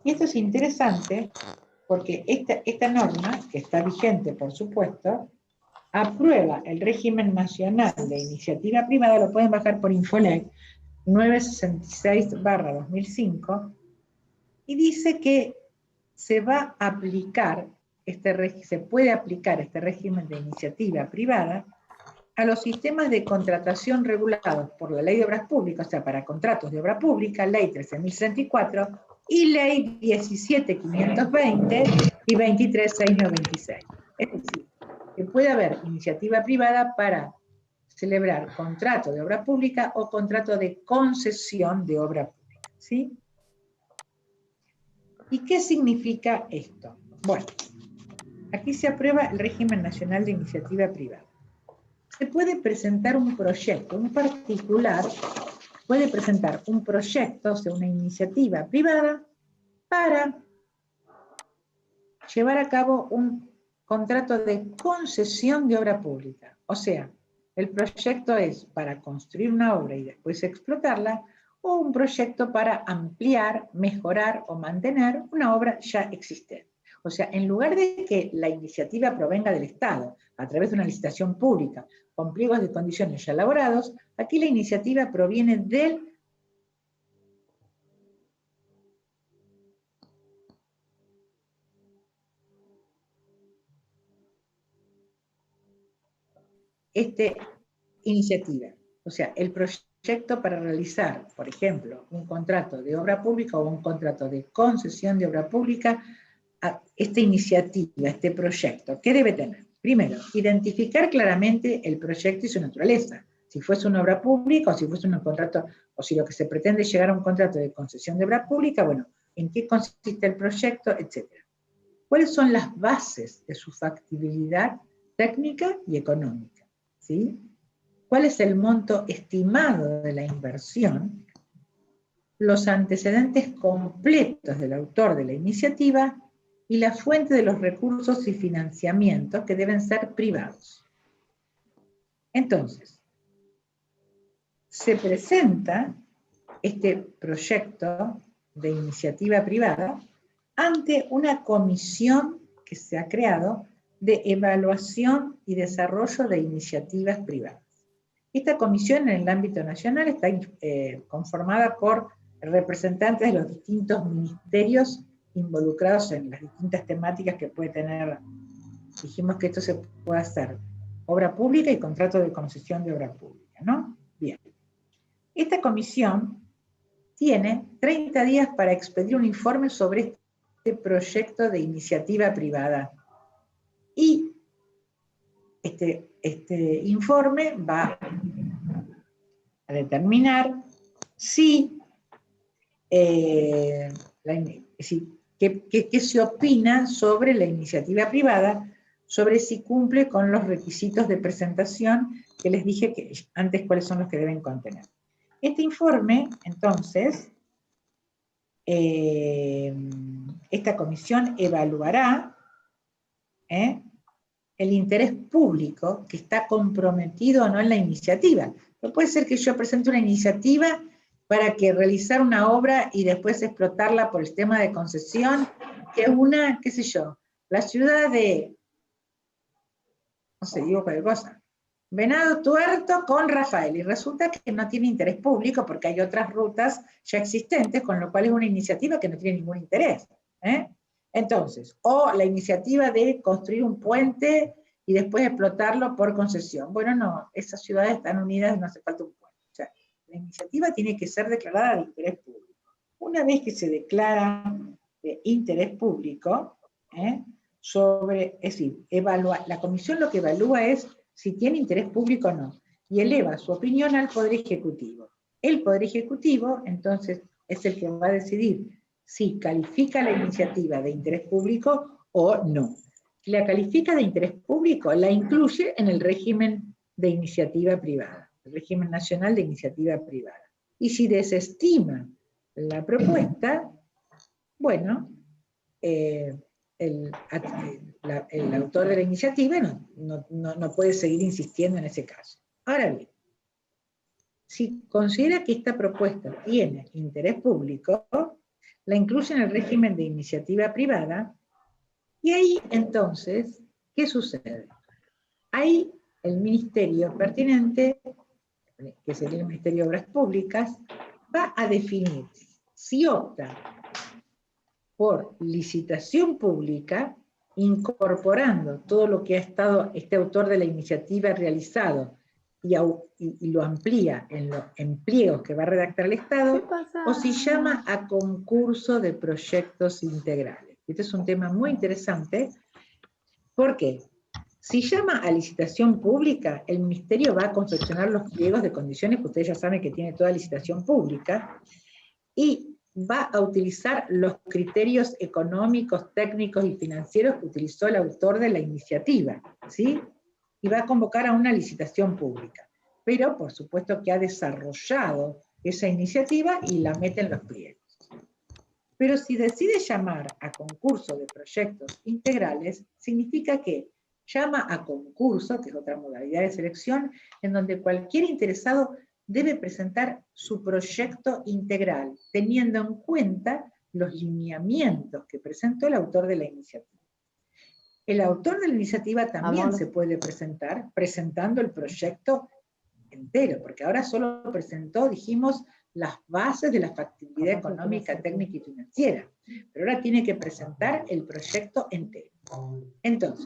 Y esto es interesante porque esta norma, que está vigente por supuesto, aprueba el régimen nacional de iniciativa privada, lo pueden bajar por Infolec, 966/2005, y dice que se va a aplicar se puede aplicar este régimen de iniciativa privada a los sistemas de contratación regulados por la Ley de Obras Públicas, o sea, para contratos de obra pública, Ley 13.034 y Ley 17.520 y 23.696. Es decir, que puede haber iniciativa privada para celebrar contrato de obra pública o contrato de concesión de obra pública, ¿sí? ¿Y qué significa esto? Bueno, aquí se aprueba el régimen nacional de iniciativa privada. Se puede presentar un proyecto, un particular puede presentar un proyecto, o sea, una iniciativa privada, para llevar a cabo un contrato de concesión de obra pública. O sea, el proyecto es para construir una obra y después explotarla, o un proyecto para ampliar, mejorar o mantener una obra ya existente. O sea, en lugar de que la iniciativa provenga del Estado, a través de una licitación pública, con pliegos de condiciones ya elaborados, aquí la iniciativa proviene del iniciativa. O sea, el proyecto para realizar, por ejemplo, un contrato de obra pública o un contrato de concesión de obra pública, esta iniciativa, este proyecto, ¿qué debe tener? Primero, identificar claramente el proyecto y su naturaleza. Si fuese una obra pública o si fuese un contrato, o si lo que se pretende es llegar a un contrato de concesión de obra pública, bueno, en qué consiste el proyecto, etcétera. ¿Cuáles son las bases de su factibilidad técnica y económica? ¿Sí? ¿Cuál es el monto estimado de la inversión? Los antecedentes completos del autor de la iniciativa y la fuente de los recursos y financiamientos que deben ser privados. Entonces, se presenta este proyecto de iniciativa privada ante una comisión que se ha creado de evaluación y desarrollo de iniciativas privadas. Esta comisión en el ámbito nacional está conformada por representantes de los distintos ministerios involucrados en las distintas temáticas que puede tener. Dijimos que esto se puede hacer obra pública y contrato de concesión de obra pública, ¿no? Bien. Esta comisión tiene 30 días para expedir un informe sobre este proyecto de iniciativa privada. Y este informe va a determinar si qué se opina sobre la iniciativa privada, sobre si cumple con los requisitos de presentación que les dije que antes cuáles son los que deben contener. Este informe, entonces, esta comisión evaluará el interés público que está comprometido o no en la iniciativa. No puede ser que yo presente una iniciativa para que realizar una obra y después explotarla por el tema de concesión, que una, qué sé yo, la ciudad de, no sé, digo cualquier cosa, Venado Tuerto con Rafael, y resulta que no tiene interés público porque hay otras rutas ya existentes, con lo cual es una iniciativa que no tiene ningún interés. Entonces, o la iniciativa de construir un puente y después explotarlo por concesión. Bueno, no, esas ciudades están unidas, no hace falta un puente. O sea, la iniciativa tiene que ser declarada de interés público. Una vez que se declara de interés público, es decir, la comisión lo que evalúa es si tiene interés público o no, y eleva su opinión al Poder Ejecutivo. El Poder Ejecutivo, entonces, es el que va a decidir si califica la iniciativa de interés público o no. Si la califica de interés público, la incluye en el régimen de iniciativa privada, el régimen nacional de iniciativa privada. Y si desestima la propuesta, bueno, el autor de la iniciativa no puede seguir insistiendo en ese caso. Ahora bien, si considera que esta propuesta tiene interés público, la incluye en el régimen de iniciativa privada, y ahí entonces, ¿qué sucede? Ahí el ministerio pertinente, que sería el Ministerio de Obras Públicas, va a definir si opta por licitación pública, incorporando todo lo que ha estado este autor de la iniciativa realizado y lo amplía en pliegos que va a redactar el Estado, o si llama a concurso de proyectos integrales. Este es un tema muy interesante. ¿Por qué? Si llama a licitación pública, el Ministerio va a confeccionar los pliegos de condiciones, que ustedes ya saben que tiene toda licitación pública, y va a utilizar los criterios económicos, técnicos y financieros que utilizó el autor de la iniciativa, ¿sí? Y va a convocar a una licitación pública. Pero, por supuesto, que ha desarrollado esa iniciativa y la mete en los pliegos. Pero si decide llamar a concurso de proyectos integrales, significa que llama a concurso, que es otra modalidad de selección, en donde cualquier interesado debe presentar su proyecto integral, teniendo en cuenta los lineamientos que presentó el autor de la iniciativa. El autor de la iniciativa también se puede presentar presentando el proyecto entero, porque ahora solo presentó, dijimos, las bases de la factibilidad económica, técnica y financiera, pero ahora tiene que presentar el proyecto entero. Entonces,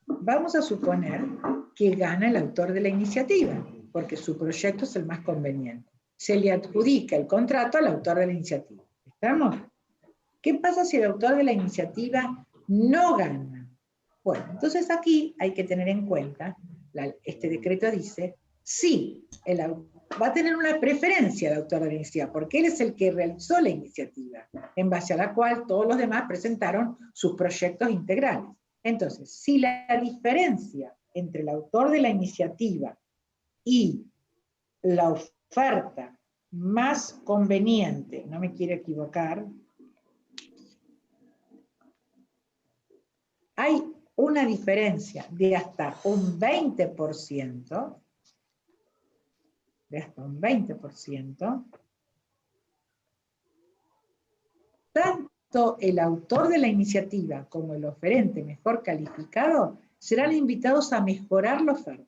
vamos a suponer que gana el autor de la iniciativa, porque su proyecto es el más conveniente. Se le adjudica el contrato al autor de la iniciativa. ¿Estamos? ¿Qué pasa si el autor de la iniciativa no gana? Bueno, entonces aquí hay que tener en cuenta, este decreto dice, sí, va a tener una preferencia el autor de la iniciativa, porque él es el que realizó la iniciativa, en base a la cual todos los demás presentaron sus proyectos integrales. Entonces, si la diferencia entre el autor de la iniciativa y la oferta más conveniente, no me quiero equivocar, hay una diferencia de hasta un 20%, tanto el autor de la iniciativa como el oferente mejor calificado serán invitados a mejorar la oferta.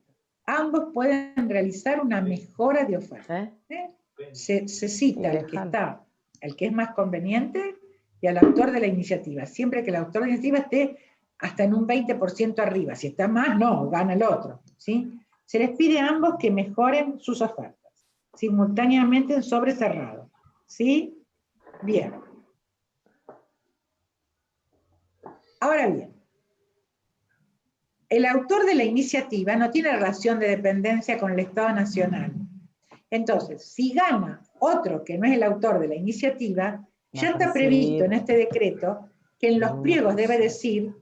Ambos pueden realizar una mejora de oferta. Se cita el que es más conveniente y al autor de la iniciativa, siempre que el autor de la iniciativa esté hasta en un 20% arriba. Si está más, no, gana el otro, ¿sí? Se les pide a ambos que mejoren sus ofertas, simultáneamente en sobre cerrado, ¿sí? Bien. Ahora bien, el autor de la iniciativa no tiene relación de dependencia con el Estado Nacional. Entonces, si gana otro que no es el autor de la iniciativa, ya está previsto en este decreto que en los pliegos debe decir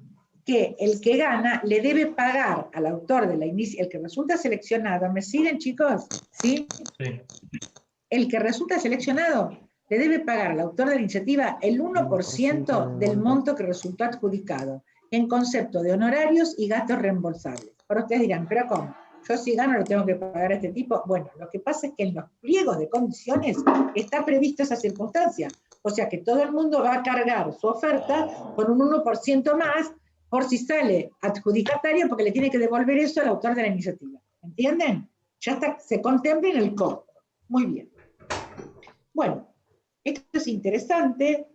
que el que gana le debe pagar al autor de la iniciativa, el que resulta seleccionado, ¿me siguen, chicos? ¿Sí? Sí. El que resulta seleccionado le debe pagar al autor de la iniciativa el 1% del monto que resultó adjudicado, en concepto de honorarios y gastos reembolsables. Ahora ustedes dirán, ¿pero cómo? Yo si gano lo tengo que pagar a este tipo. Bueno, lo que pasa es que en los pliegos de condiciones está previsto esa circunstancia. O sea que todo el mundo va a cargar su oferta con un 1% más por si sale adjudicatario, porque le tiene que devolver eso al autor de la iniciativa. ¿Entienden? Ya está, se contempla en el costo. Muy bien. Bueno, esto es interesante.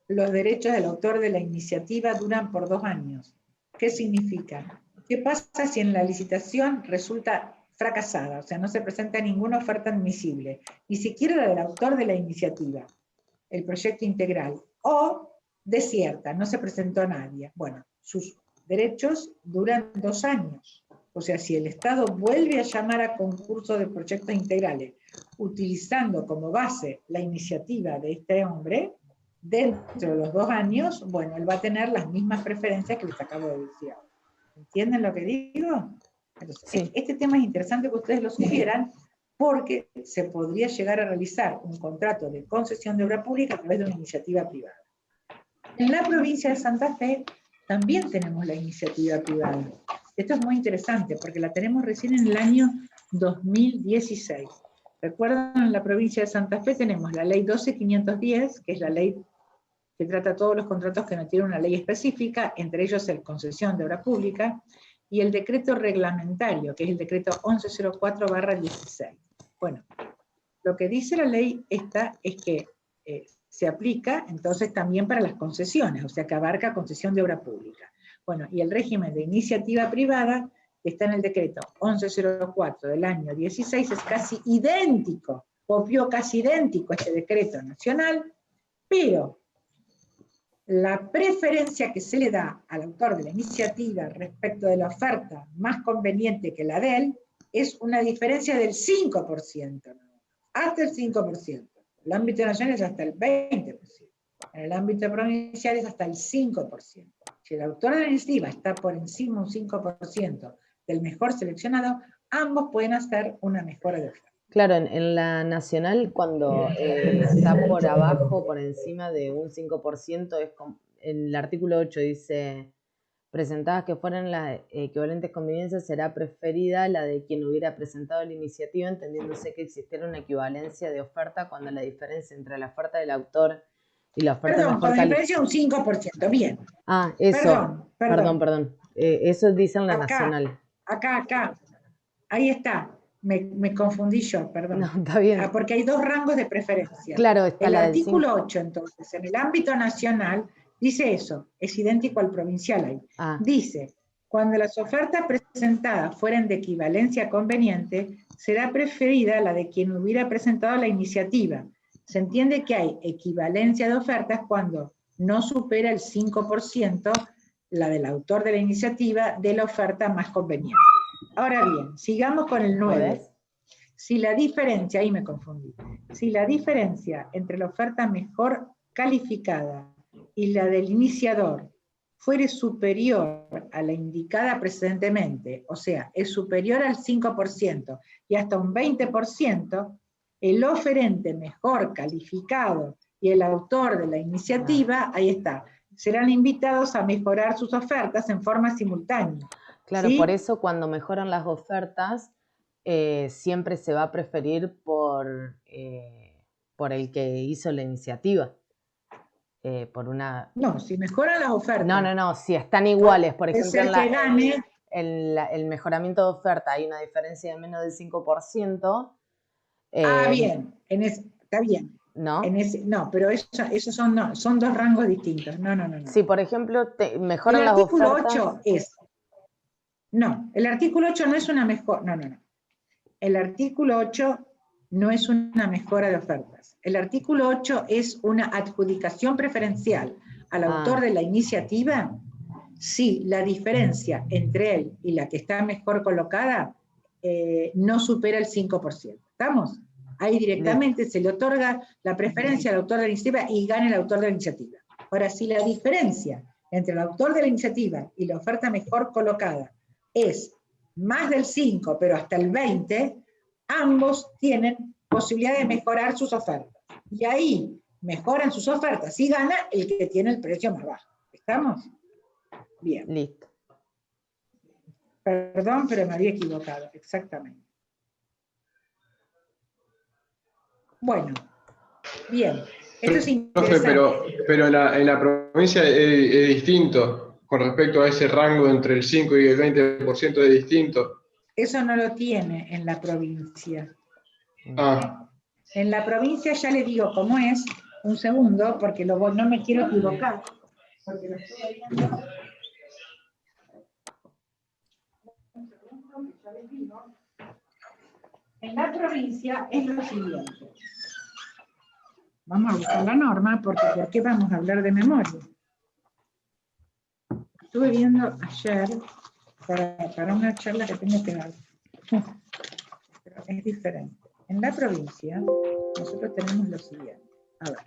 Los derechos del autor de la iniciativa duran por 2 años. ¿Qué significa? ¿Qué pasa si en la licitación resulta fracasada? O sea, no se presenta ninguna oferta admisible, ni siquiera la del autor de la iniciativa, el proyecto integral, o desierta, no se presentó nadie. Bueno, sus derechos duran 2 años. O sea, si el Estado vuelve a llamar a concurso de proyectos integrales, utilizando como base la iniciativa de este hombre, dentro de los 2 años, bueno, él va a tener las mismas preferencias que les acabo de decir. ¿Entienden lo que digo? Entonces, sí. Este tema es interesante que ustedes lo supieran, porque se podría llegar a realizar un contrato de concesión de obra pública a través de una iniciativa privada. En la provincia de Santa Fe también tenemos la iniciativa privada. Esto es muy interesante porque la tenemos recién en el año 2016. Recuerdan, en la provincia de Santa Fe tenemos la ley 12510, que es la ley que trata todos los contratos que no tienen una ley específica, entre ellos el concesión de obra pública, y el decreto reglamentario, que es el decreto 1104/16. Bueno, lo que dice la ley esta es que se aplica entonces también para las concesiones, o sea que abarca concesión de obra pública. Bueno, y el régimen de iniciativa privada, que está en el decreto 1104 del año 16, es casi idéntico, copió casi idéntico este decreto nacional, pero la preferencia que se le da al autor de la iniciativa respecto de la oferta más conveniente que la de él es una diferencia del 5%, hasta el 5%. En el ámbito nacional es hasta el 20%. En el ámbito provincial es hasta el 5%. Si el autor de la iniciativa está por encima un 5% del mejor seleccionado, ambos pueden hacer una mejora de oferta. Claro, en la nacional, cuando está por abajo, por encima de un 5%, es como, en el artículo 8 dice, presentadas que fueran las equivalentes conveniencias, será preferida la de quien hubiera presentado la iniciativa, entendiéndose que existiera una equivalencia de oferta cuando la diferencia entre la oferta del autor y la oferta Perdón, mejor con la diferencia un 5%, bien. Ah, eso. Perdón. Eso dice en la Acá, nacional. Acá. Ahí está. Me confundí yo, perdón. No, está bien. Porque hay dos rangos de preferencia. Claro, está el la artículo 8, entonces, en el ámbito nacional, dice eso, es idéntico al provincial ahí. Dice, cuando las ofertas presentadas fueran de equivalencia conveniente, será preferida la de quien hubiera presentado la iniciativa. Se entiende que hay equivalencia de ofertas cuando no supera el 5% la del autor de la iniciativa de la oferta más conveniente. Ahora bien, sigamos con el 9. Si la diferencia, ahí me confundí, si la diferencia entre la oferta mejor calificada y la del iniciador fuere superior a la indicada precedentemente, o sea, es superior al 5% y hasta un 20%, el oferente mejor calificado y el autor de la iniciativa, ahí está, serán invitados a mejorar sus ofertas en forma simultánea. Claro, ¿sí? Por eso cuando mejoran las ofertas, siempre se va a preferir por el que hizo la iniciativa. No, si mejoran las ofertas. No, si están iguales, por ejemplo, en el mejoramiento de oferta hay una diferencia de menos del 5%. Bien, está bien. ¿No? No, pero esos son dos rangos distintos. No. Si, por ejemplo, mejoran las ofertas... El artículo 8 es... No, el artículo 8 no es una mejora... No. El artículo 8 no es una mejora de ofertas. El artículo 8 es una adjudicación preferencial al autor de la iniciativa si la diferencia entre él y la que está mejor colocada no supera el 5%. ¿Estamos? Ahí directamente se le otorga la preferencia al autor de la iniciativa y gana el autor de la iniciativa. Ahora, si la diferencia entre el autor de la iniciativa y la oferta mejor colocada es más del 5, pero hasta el 20, ambos tienen posibilidad de mejorar sus ofertas. Y ahí mejoran sus ofertas y gana el que tiene el precio más bajo. ¿Estamos? Bien. Listo. Perdón, pero me había equivocado, exactamente. Bueno, bien. Esto es interesante. Pero en la provincia es distinto con respecto a ese rango entre el 5 y el 20% es distinto. Eso no lo tiene en la provincia. En la provincia ya le digo cómo es, un segundo, porque no me quiero equivocar, porque lo estoy viendo. En la provincia es lo siguiente. Vamos a buscar la norma, porque ¿por qué vamos a hablar de memoria? Estuve viendo ayer para una charla que tengo que dar. Pero es diferente. En la provincia, nosotros tenemos lo siguiente. A ver.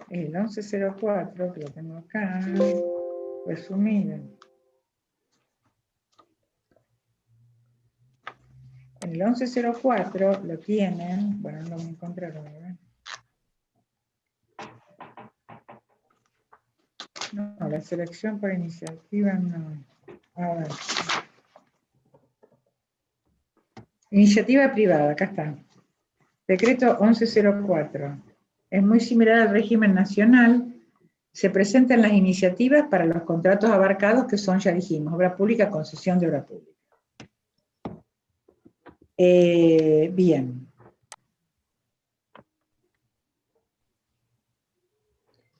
El 1104, que lo tengo acá, resumido. En el 1104 lo tienen, bueno, no lo encontraron, ¿verdad? No, la selección por iniciativa no. A ver. Iniciativa privada, acá está. Decreto 1104. Es muy similar al régimen nacional. Se presentan las iniciativas para los contratos abarcados, que son, ya dijimos, obra pública, concesión de obra pública. Bien.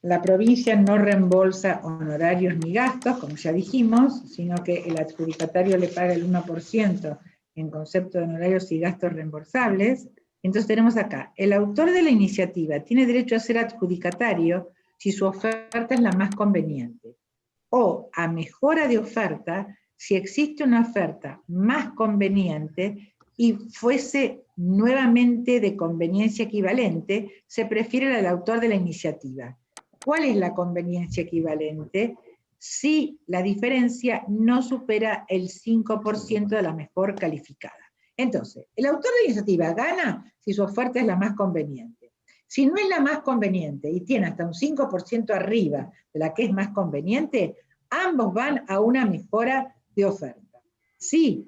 La provincia no reembolsa honorarios ni gastos, como ya dijimos, sino que el adjudicatario le paga el 1% en concepto de honorarios y gastos reembolsables. Entonces tenemos acá, el autor de la iniciativa tiene derecho a ser adjudicatario si su oferta es la más conveniente, o a mejora de oferta si existe una oferta más conveniente y fuese nuevamente de conveniencia equivalente, se prefiere al autor de la iniciativa. ¿Cuál es la conveniencia equivalente? Si la diferencia no supera el 5% de la mejor calificada. Entonces, el autor de la iniciativa gana si su oferta es la más conveniente. Si no es la más conveniente y tiene hasta un 5% arriba de la que es más conveniente, ambos van a una mejora de oferta. Sí,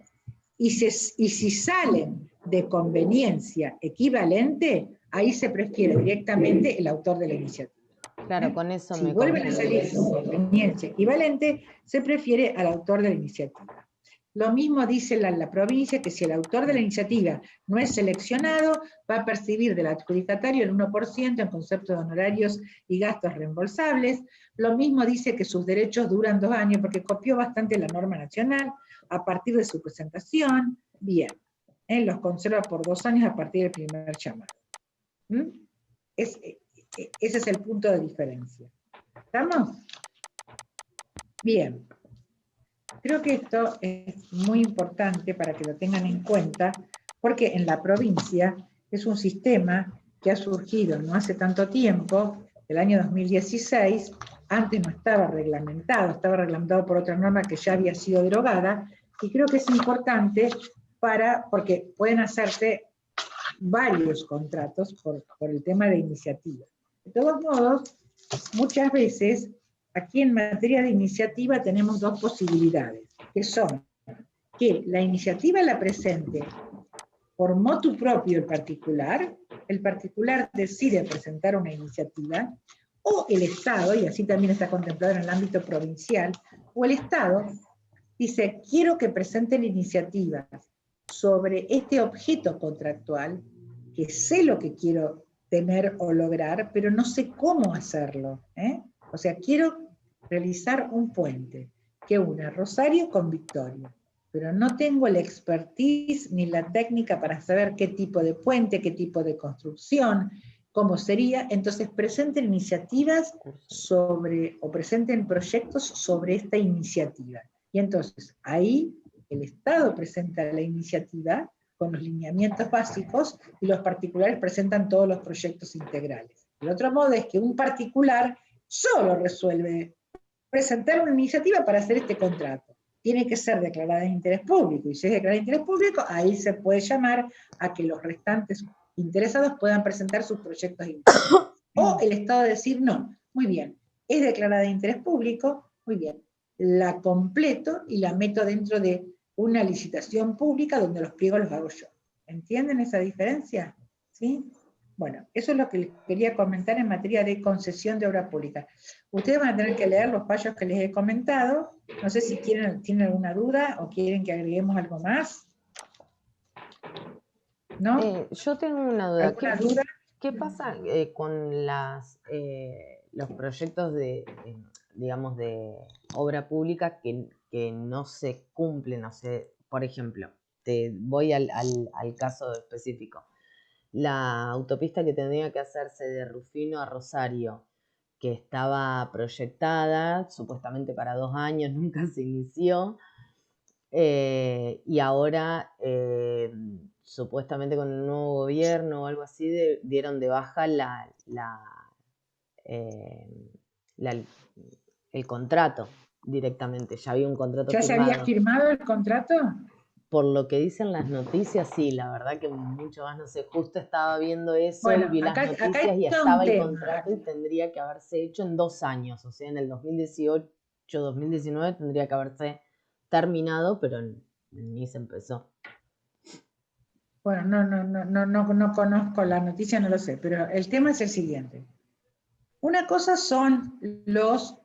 y si salen de conveniencia equivalente, ahí se prefiere directamente el autor de la iniciativa. Claro, con eso si me vuelven a salir con conveniencia equivalente, se prefiere al autor de la iniciativa. Lo mismo dice la provincia, que si el autor de la iniciativa no es seleccionado, va a percibir del adjudicatario el 1% en concepto de honorarios y gastos reembolsables. Lo mismo dice que sus derechos duran 2 años, porque copió bastante la norma nacional a partir de su presentación. Bien, los conserva por 2 años a partir del primer llamado. Ese es el punto de diferencia. ¿Estamos? Bien. Creo que esto es muy importante para que lo tengan en cuenta, porque en la provincia es un sistema que ha surgido no hace tanto tiempo, el año 2016, antes no estaba reglamentado por otra norma que ya había sido derogada, y creo que es importante porque pueden hacerse varios contratos por el tema de iniciativa. De todos modos, muchas veces, aquí en materia de iniciativa tenemos 2 posibilidades, que son que la iniciativa la presente por motu propio el particular decide presentar una iniciativa, o el Estado, y así también está contemplado en el ámbito provincial, o el Estado dice, quiero que presenten iniciativas sobre este objeto contractual, que sé lo que quiero tener o lograr, pero no sé cómo hacerlo. O sea, quiero realizar un puente que una Rosario con Victoria, pero no tengo la expertise ni la técnica para saber qué tipo de puente, qué tipo de construcción, cómo sería. Entonces presenten iniciativas o presenten proyectos sobre esta iniciativa. Y entonces ahí el Estado presenta la iniciativa con los lineamientos básicos y los particulares presentan todos los proyectos integrales. El otro modo es que un particular solo resuelve presentar una iniciativa para hacer este contrato. Tiene que ser declarada de interés público, y si es declarada de interés público, ahí se puede llamar a que los restantes interesados puedan presentar sus proyectos internos. O el Estado decir, no, muy bien, es declarada de interés público, muy bien, la completo y la meto dentro de una licitación pública donde los pliegos los hago yo. ¿Entienden esa diferencia? ¿Sí? Bueno, eso es lo que les quería comentar en materia de concesión de obra pública. Ustedes van a tener que leer los fallos que les he comentado. No sé si tienen alguna duda o quieren que agreguemos algo más. ¿No? Yo tengo una duda. ¿Alguna duda? ¿Qué pasa con los proyectos digamos, de obra pública que no se cumplen? O sea, por ejemplo, te voy al caso específico. La autopista que tendría que hacerse de Rufino a Rosario, que estaba proyectada supuestamente para 2 años, nunca se inició, y ahora supuestamente con el nuevo gobierno o algo así dieron de baja el contrato directamente. Ya había un contrato ¿Ya firmado. se había firmado el contrato? por lo que dicen las noticias, sí, la verdad que mucho más no sé. Justo estaba viendo eso Bueno, y vi las acá noticias y está estaba un el tema. contrato y tendría que haberse hecho en 2 años. O sea, en el 2018, 2019 tendría que haberse terminado, pero ni se empezó. Bueno, no conozco la noticia, no lo sé, pero el tema es el siguiente. Una cosa son los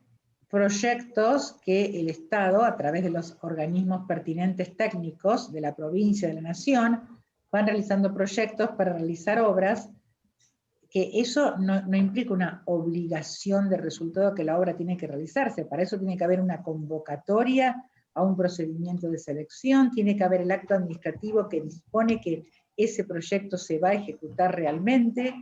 proyectos que el Estado, a través de los organismos pertinentes técnicos de la provincia, de la nación, van realizando proyectos para realizar obras, que eso no implica una obligación de resultado que la obra tiene que realizarse. Para eso tiene que haber una convocatoria a un procedimiento de selección, tiene que haber el acto administrativo que dispone que ese proyecto se va a ejecutar realmente,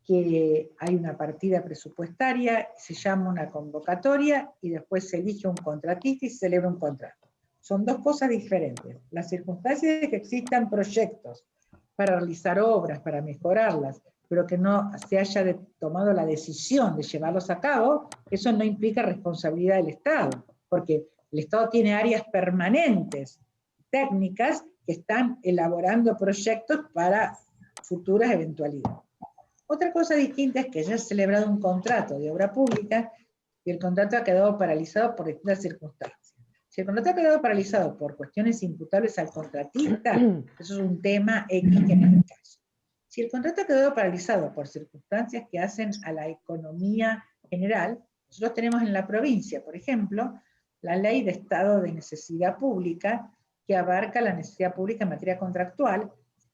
que hay una partida presupuestaria, se llama una convocatoria y después se elige un contratista y se celebra un contrato. Son dos cosas diferentes. Las circunstancias de que existan proyectos para realizar obras, para mejorarlas, pero que no se haya tomado la decisión de llevarlos a cabo, eso no implica responsabilidad del Estado, porque el Estado tiene áreas permanentes, técnicas, que están elaborando proyectos para futuras eventualidades. Otra cosa distinta es que ya se ha celebrado un contrato de obra pública y el contrato ha quedado paralizado por distintas circunstancias. Si el contrato ha quedado paralizado por cuestiones imputables al contratista, eso es un tema X que no es el caso. Si el contrato ha quedado paralizado por circunstancias que hacen a la economía general, nosotros tenemos en la provincia, por ejemplo, la ley de estado de necesidad pública, que abarca la necesidad pública en materia contractual,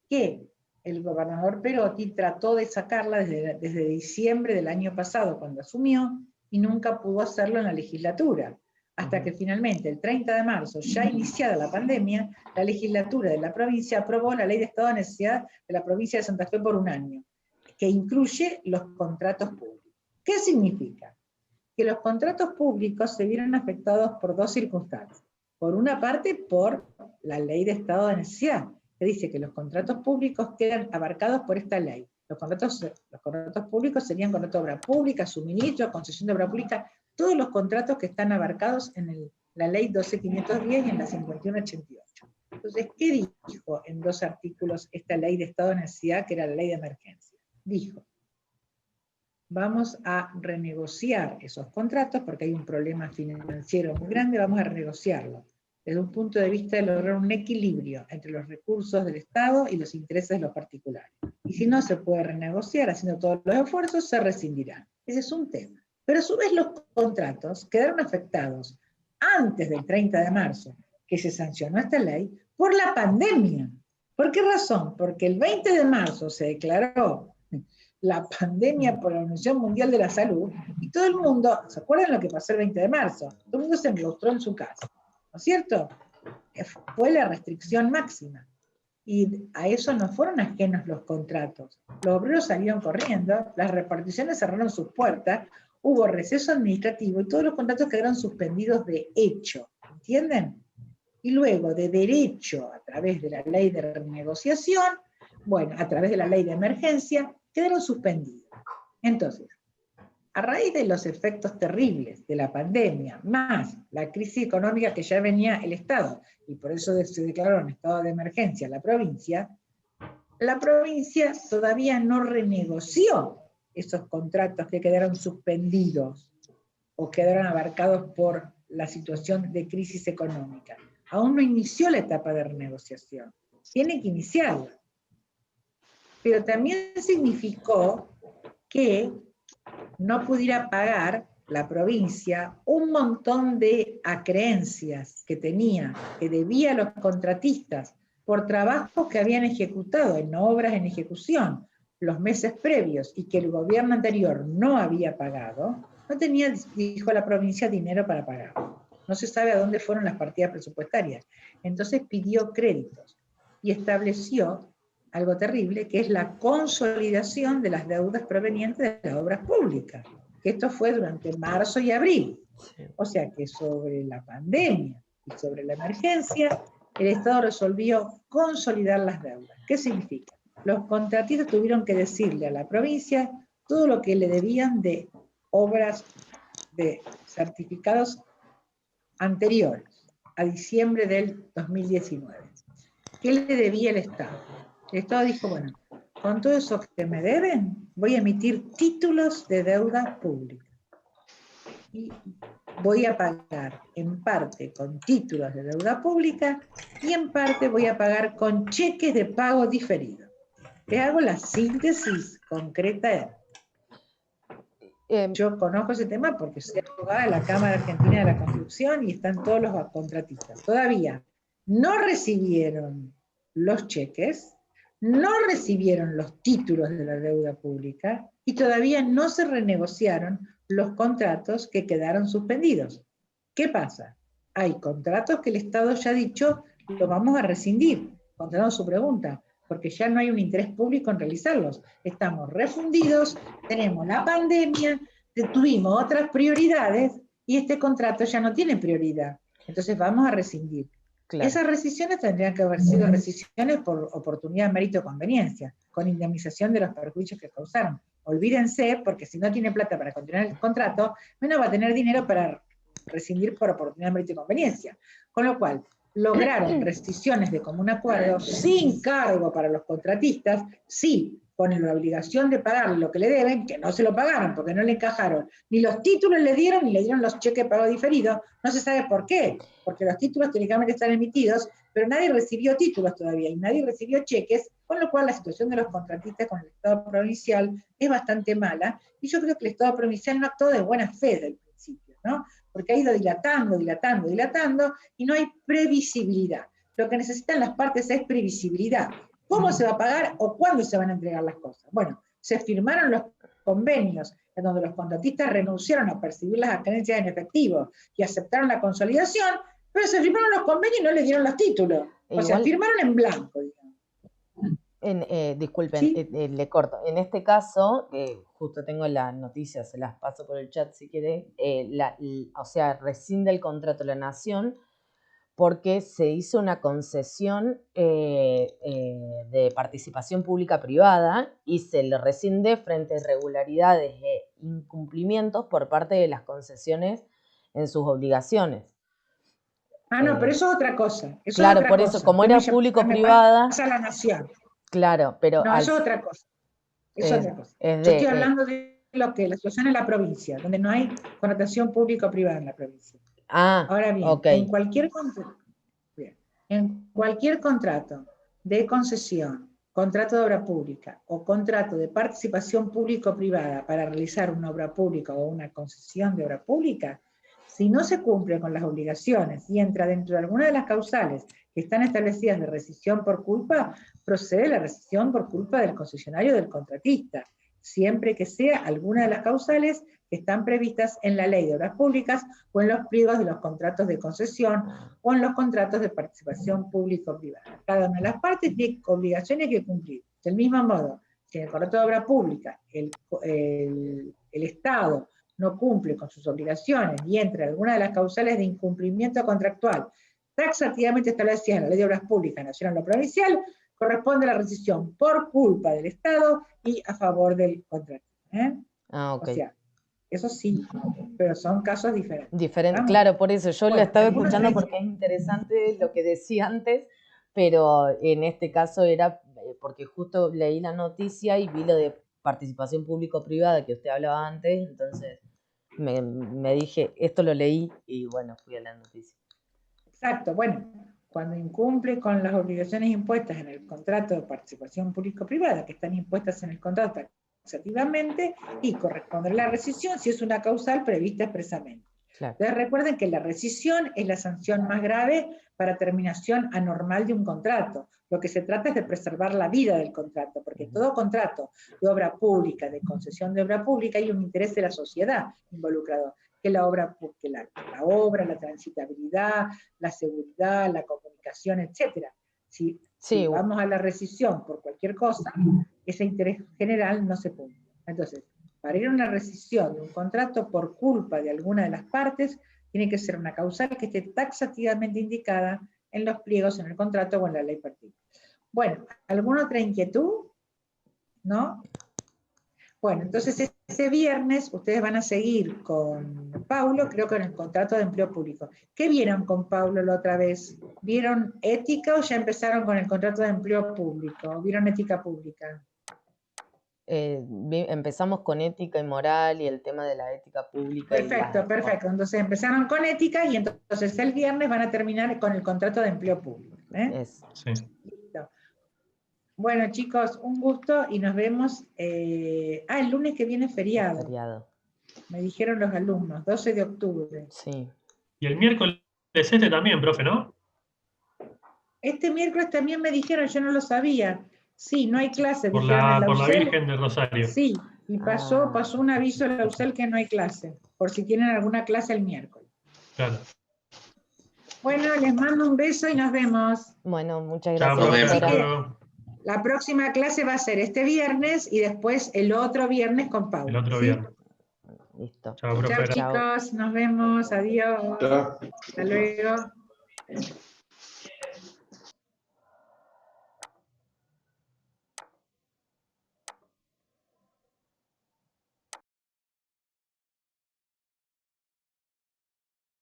que el gobernador Perotti trató de sacarla desde diciembre del año pasado, cuando asumió, y nunca pudo hacerlo en la legislatura. Hasta que finalmente, el 30 de marzo, ya iniciada la pandemia, la legislatura de la provincia aprobó la ley de estado de necesidad de la provincia de Santa Fe por 1 año, que incluye los contratos públicos. ¿Qué significa? Que los contratos públicos se vieron afectados por 2 circunstancias. Por una parte, por la ley de estado de necesidad, que dice que los contratos públicos quedan abarcados por esta ley. Los contratos públicos serían contratos de obra pública, suministro, concesión de obra pública, todos los contratos que están abarcados en la ley 12.510 y en la 5188. Entonces, ¿qué dijo en 2 artículos esta ley de estado de necesidad, que era la ley de emergencia? Dijo: vamos a renegociar esos contratos porque hay un problema financiero muy grande, vamos a renegociarlo desde un punto de vista de lograr un equilibrio entre los recursos del Estado y los intereses de los particulares. Y si no se puede renegociar haciendo todos los esfuerzos, se rescindirán. Ese es un tema. Pero a su vez los contratos quedaron afectados antes del 30 de marzo, que se sancionó esta ley, por la pandemia. ¿Por qué razón? Porque el 20 de marzo se declaró la pandemia por la Organización Mundial de la Salud, y todo el mundo, ¿se acuerdan lo que pasó el 20 de marzo? Todo el mundo se enclaustró en su casa, ¿no es cierto? Fue la restricción máxima. Y a eso no fueron ajenos los contratos. Los obreros salieron corriendo, las reparticiones cerraron sus puertas, hubo receso administrativo y todos los contratos quedaron suspendidos de hecho, ¿entienden? Y luego, de derecho, a través de la ley de renegociación, bueno, a través de la ley de emergencia, quedaron suspendidos. Entonces, a raíz de los efectos terribles de la pandemia, más la crisis económica que ya venía el Estado, y por eso se declaró en estado de emergencia la provincia todavía no renegoció esos contratos que quedaron suspendidos o quedaron abarcados por la situación de crisis económica. Aún no inició la etapa de renegociación. Tiene que iniciarla. Pero también significó que no pudiera pagar la provincia un montón de acreencias que tenía, que debía a los contratistas por trabajos que habían ejecutado en obras en ejecución los meses previos y que el gobierno anterior no había pagado. No tenía, dijo la provincia, dinero para pagar. No se sabe a dónde fueron las partidas presupuestarias. Entonces pidió créditos y estableció algo terrible, que es la consolidación de las deudas provenientes de las obras públicas, que esto fue durante marzo y abril. O sea que sobre la pandemia y sobre la emergencia, el Estado resolvió consolidar las deudas. ¿Qué significa? Los contratistas tuvieron que decirle a la provincia todo lo que le debían de obras, de certificados anteriores, a diciembre del 2019. ¿qué le debía el Estado? El Estado dijo, bueno, con todo eso que me deben, voy a emitir títulos de deuda pública. Y voy a pagar en parte con títulos de deuda pública y en parte voy a pagar con cheques de pago diferido. Le hago la síntesis concreta. Yo conozco ese tema porque soy abogada de la Cámara Argentina de la Construcción y están todos los contratistas. Todavía no recibieron los cheques, no recibieron los títulos de la deuda pública y todavía no se renegociaron los contratos que quedaron suspendidos. ¿Qué pasa? Hay contratos que el Estado ya ha dicho, los vamos a rescindir, contestando su pregunta, porque ya no hay un interés público en realizarlos. Estamos refundidos, tenemos la pandemia, tuvimos otras prioridades y este contrato ya no tiene prioridad. Entonces vamos a rescindir. Claro. Esas rescisiones tendrían que haber sido rescisiones por oportunidad, mérito, conveniencia, con indemnización de los perjuicios que causaron. Olvídense, porque si no tiene plata para continuar el contrato, menos va a tener dinero para rescindir por oportunidad, mérito y conveniencia. Con lo cual, lograron rescisiones de común acuerdo sin cargo para los contratistas, sí, con la obligación de pagar lo que le deben, que no se lo pagaron porque no le encajaron, ni los títulos le dieron, ni le dieron los cheques de pago diferidos, no se sabe por qué, porque los títulos técnicamente están emitidos, pero nadie recibió títulos todavía, y nadie recibió cheques, con lo cual la situación de los contratistas con el Estado provincial es bastante mala, y yo creo que el Estado provincial no actuó de buena fe desde el principio, ¿no? Porque ha ido dilatando, y no hay previsibilidad. Lo que necesitan las partes es previsibilidad. ¿Cómo se va a pagar o cuándo se van a entregar las cosas? Bueno, se firmaron los convenios en donde los contratistas renunciaron a percibir las ganancias en efectivo y aceptaron la consolidación, pero se firmaron los convenios y no le dieron los títulos. O sea, firmaron en blanco, digamos. Disculpen, ¿sí? Le corto. En este caso, justo tengo la noticia, se las paso por el chat si quiere, o sea, rescinde el contrato de la Nación porque se hizo una concesión de participación pública-privada y se le rescinde frente a irregularidades e incumplimientos por parte de las concesiones en sus obligaciones. Ah, no, pero eso es otra cosa. Eso claro, es otra por cosa. eso, como era público-privada... Pasa a la Nación. Claro, pero... No, eso es otra cosa. Eso es otra cosa. Yo estoy hablando de lo que la situación en la provincia, donde no hay connotación público-privada en la provincia. Ahora bien, okay. en cualquier contrato de concesión, contrato de obra pública o contrato de participación público-privada para realizar una obra pública o una concesión de obra pública, si no se cumple con las obligaciones y entra dentro de alguna de las causales que están establecidas de rescisión por culpa, procede la rescisión por culpa del concesionario o del contratista, siempre que sea alguna de las causales que están previstas en la Ley de Obras Públicas o en los pliegos de los contratos de concesión o en los contratos de participación público-privada. Cada una de las partes tiene obligaciones que cumplir. Del mismo modo, si en el contrato de obra pública el Estado no cumple con sus obligaciones y entra alguna de las causales de incumplimiento contractual taxativamente establecidas en la Ley de Obras Públicas Nacional o Provincial, corresponde a la rescisión por culpa del Estado y a favor del contrato. Okay. O sea, eso sí, pero son casos diferentes. Claro, por eso yo lo estaba escuchando porque es interesante lo que decía antes, pero en este caso era porque justo leí la noticia y vi lo de participación público-privada que usted hablaba antes, entonces me dije, esto lo leí y bueno, fui a la noticia. Exacto, bueno, cuando incumple con las obligaciones impuestas en el contrato de participación público-privada, que están impuestas en el contrato taxativamente, y corresponde la rescisión si es una causal prevista expresamente. Claro. Entonces recuerden que la rescisión es la sanción más grave para terminación anormal de un contrato. Lo que se trata es de preservar la vida del contrato, porque todo contrato de obra pública, de concesión de obra pública, hay un interés de la sociedad involucrado, que la obra, la transitabilidad, la seguridad, la comunicación, etc. Si vamos a la rescisión por cualquier cosa, ese interés general no se cumple. Entonces, para ir a una rescisión de un contrato por culpa de alguna de las partes, tiene que ser una causal que esté taxativamente indicada en los pliegos, en el contrato o en la ley particular. Bueno, ¿alguna otra inquietud? ¿No? Bueno, entonces ese viernes ustedes van a seguir con Paulo, creo que en el contrato de empleo público. ¿Qué vieron con Paulo la otra vez? ¿Vieron ética o ya empezaron con el contrato de empleo público? ¿Vieron ética pública? Empezamos con ética y moral y el tema de la ética pública. Perfecto, perfecto. Entonces empezaron con ética y entonces el viernes van a terminar con el contrato de empleo público. Sí. Listo. Bueno, chicos, un gusto y nos vemos. El lunes que viene es feriado. Me dijeron los alumnos, 12 de octubre. Sí. Y el miércoles también, profe, ¿no? Este miércoles también me dijeron, yo no lo sabía. Sí, no hay clase. Por dijeron la Virgen de Rosario. Sí, y pasó un aviso en la UCEL que no hay clase, por si tienen alguna clase el miércoles. Claro. Bueno, les mando un beso y nos vemos. Bueno, muchas Chao, gracias. profe. La próxima clase va a ser este viernes y después el otro viernes con Paulo. El otro ¿sí? viernes. Listo. Chao, profe. Chao, chicos, nos vemos, adiós. Chao. Hasta luego.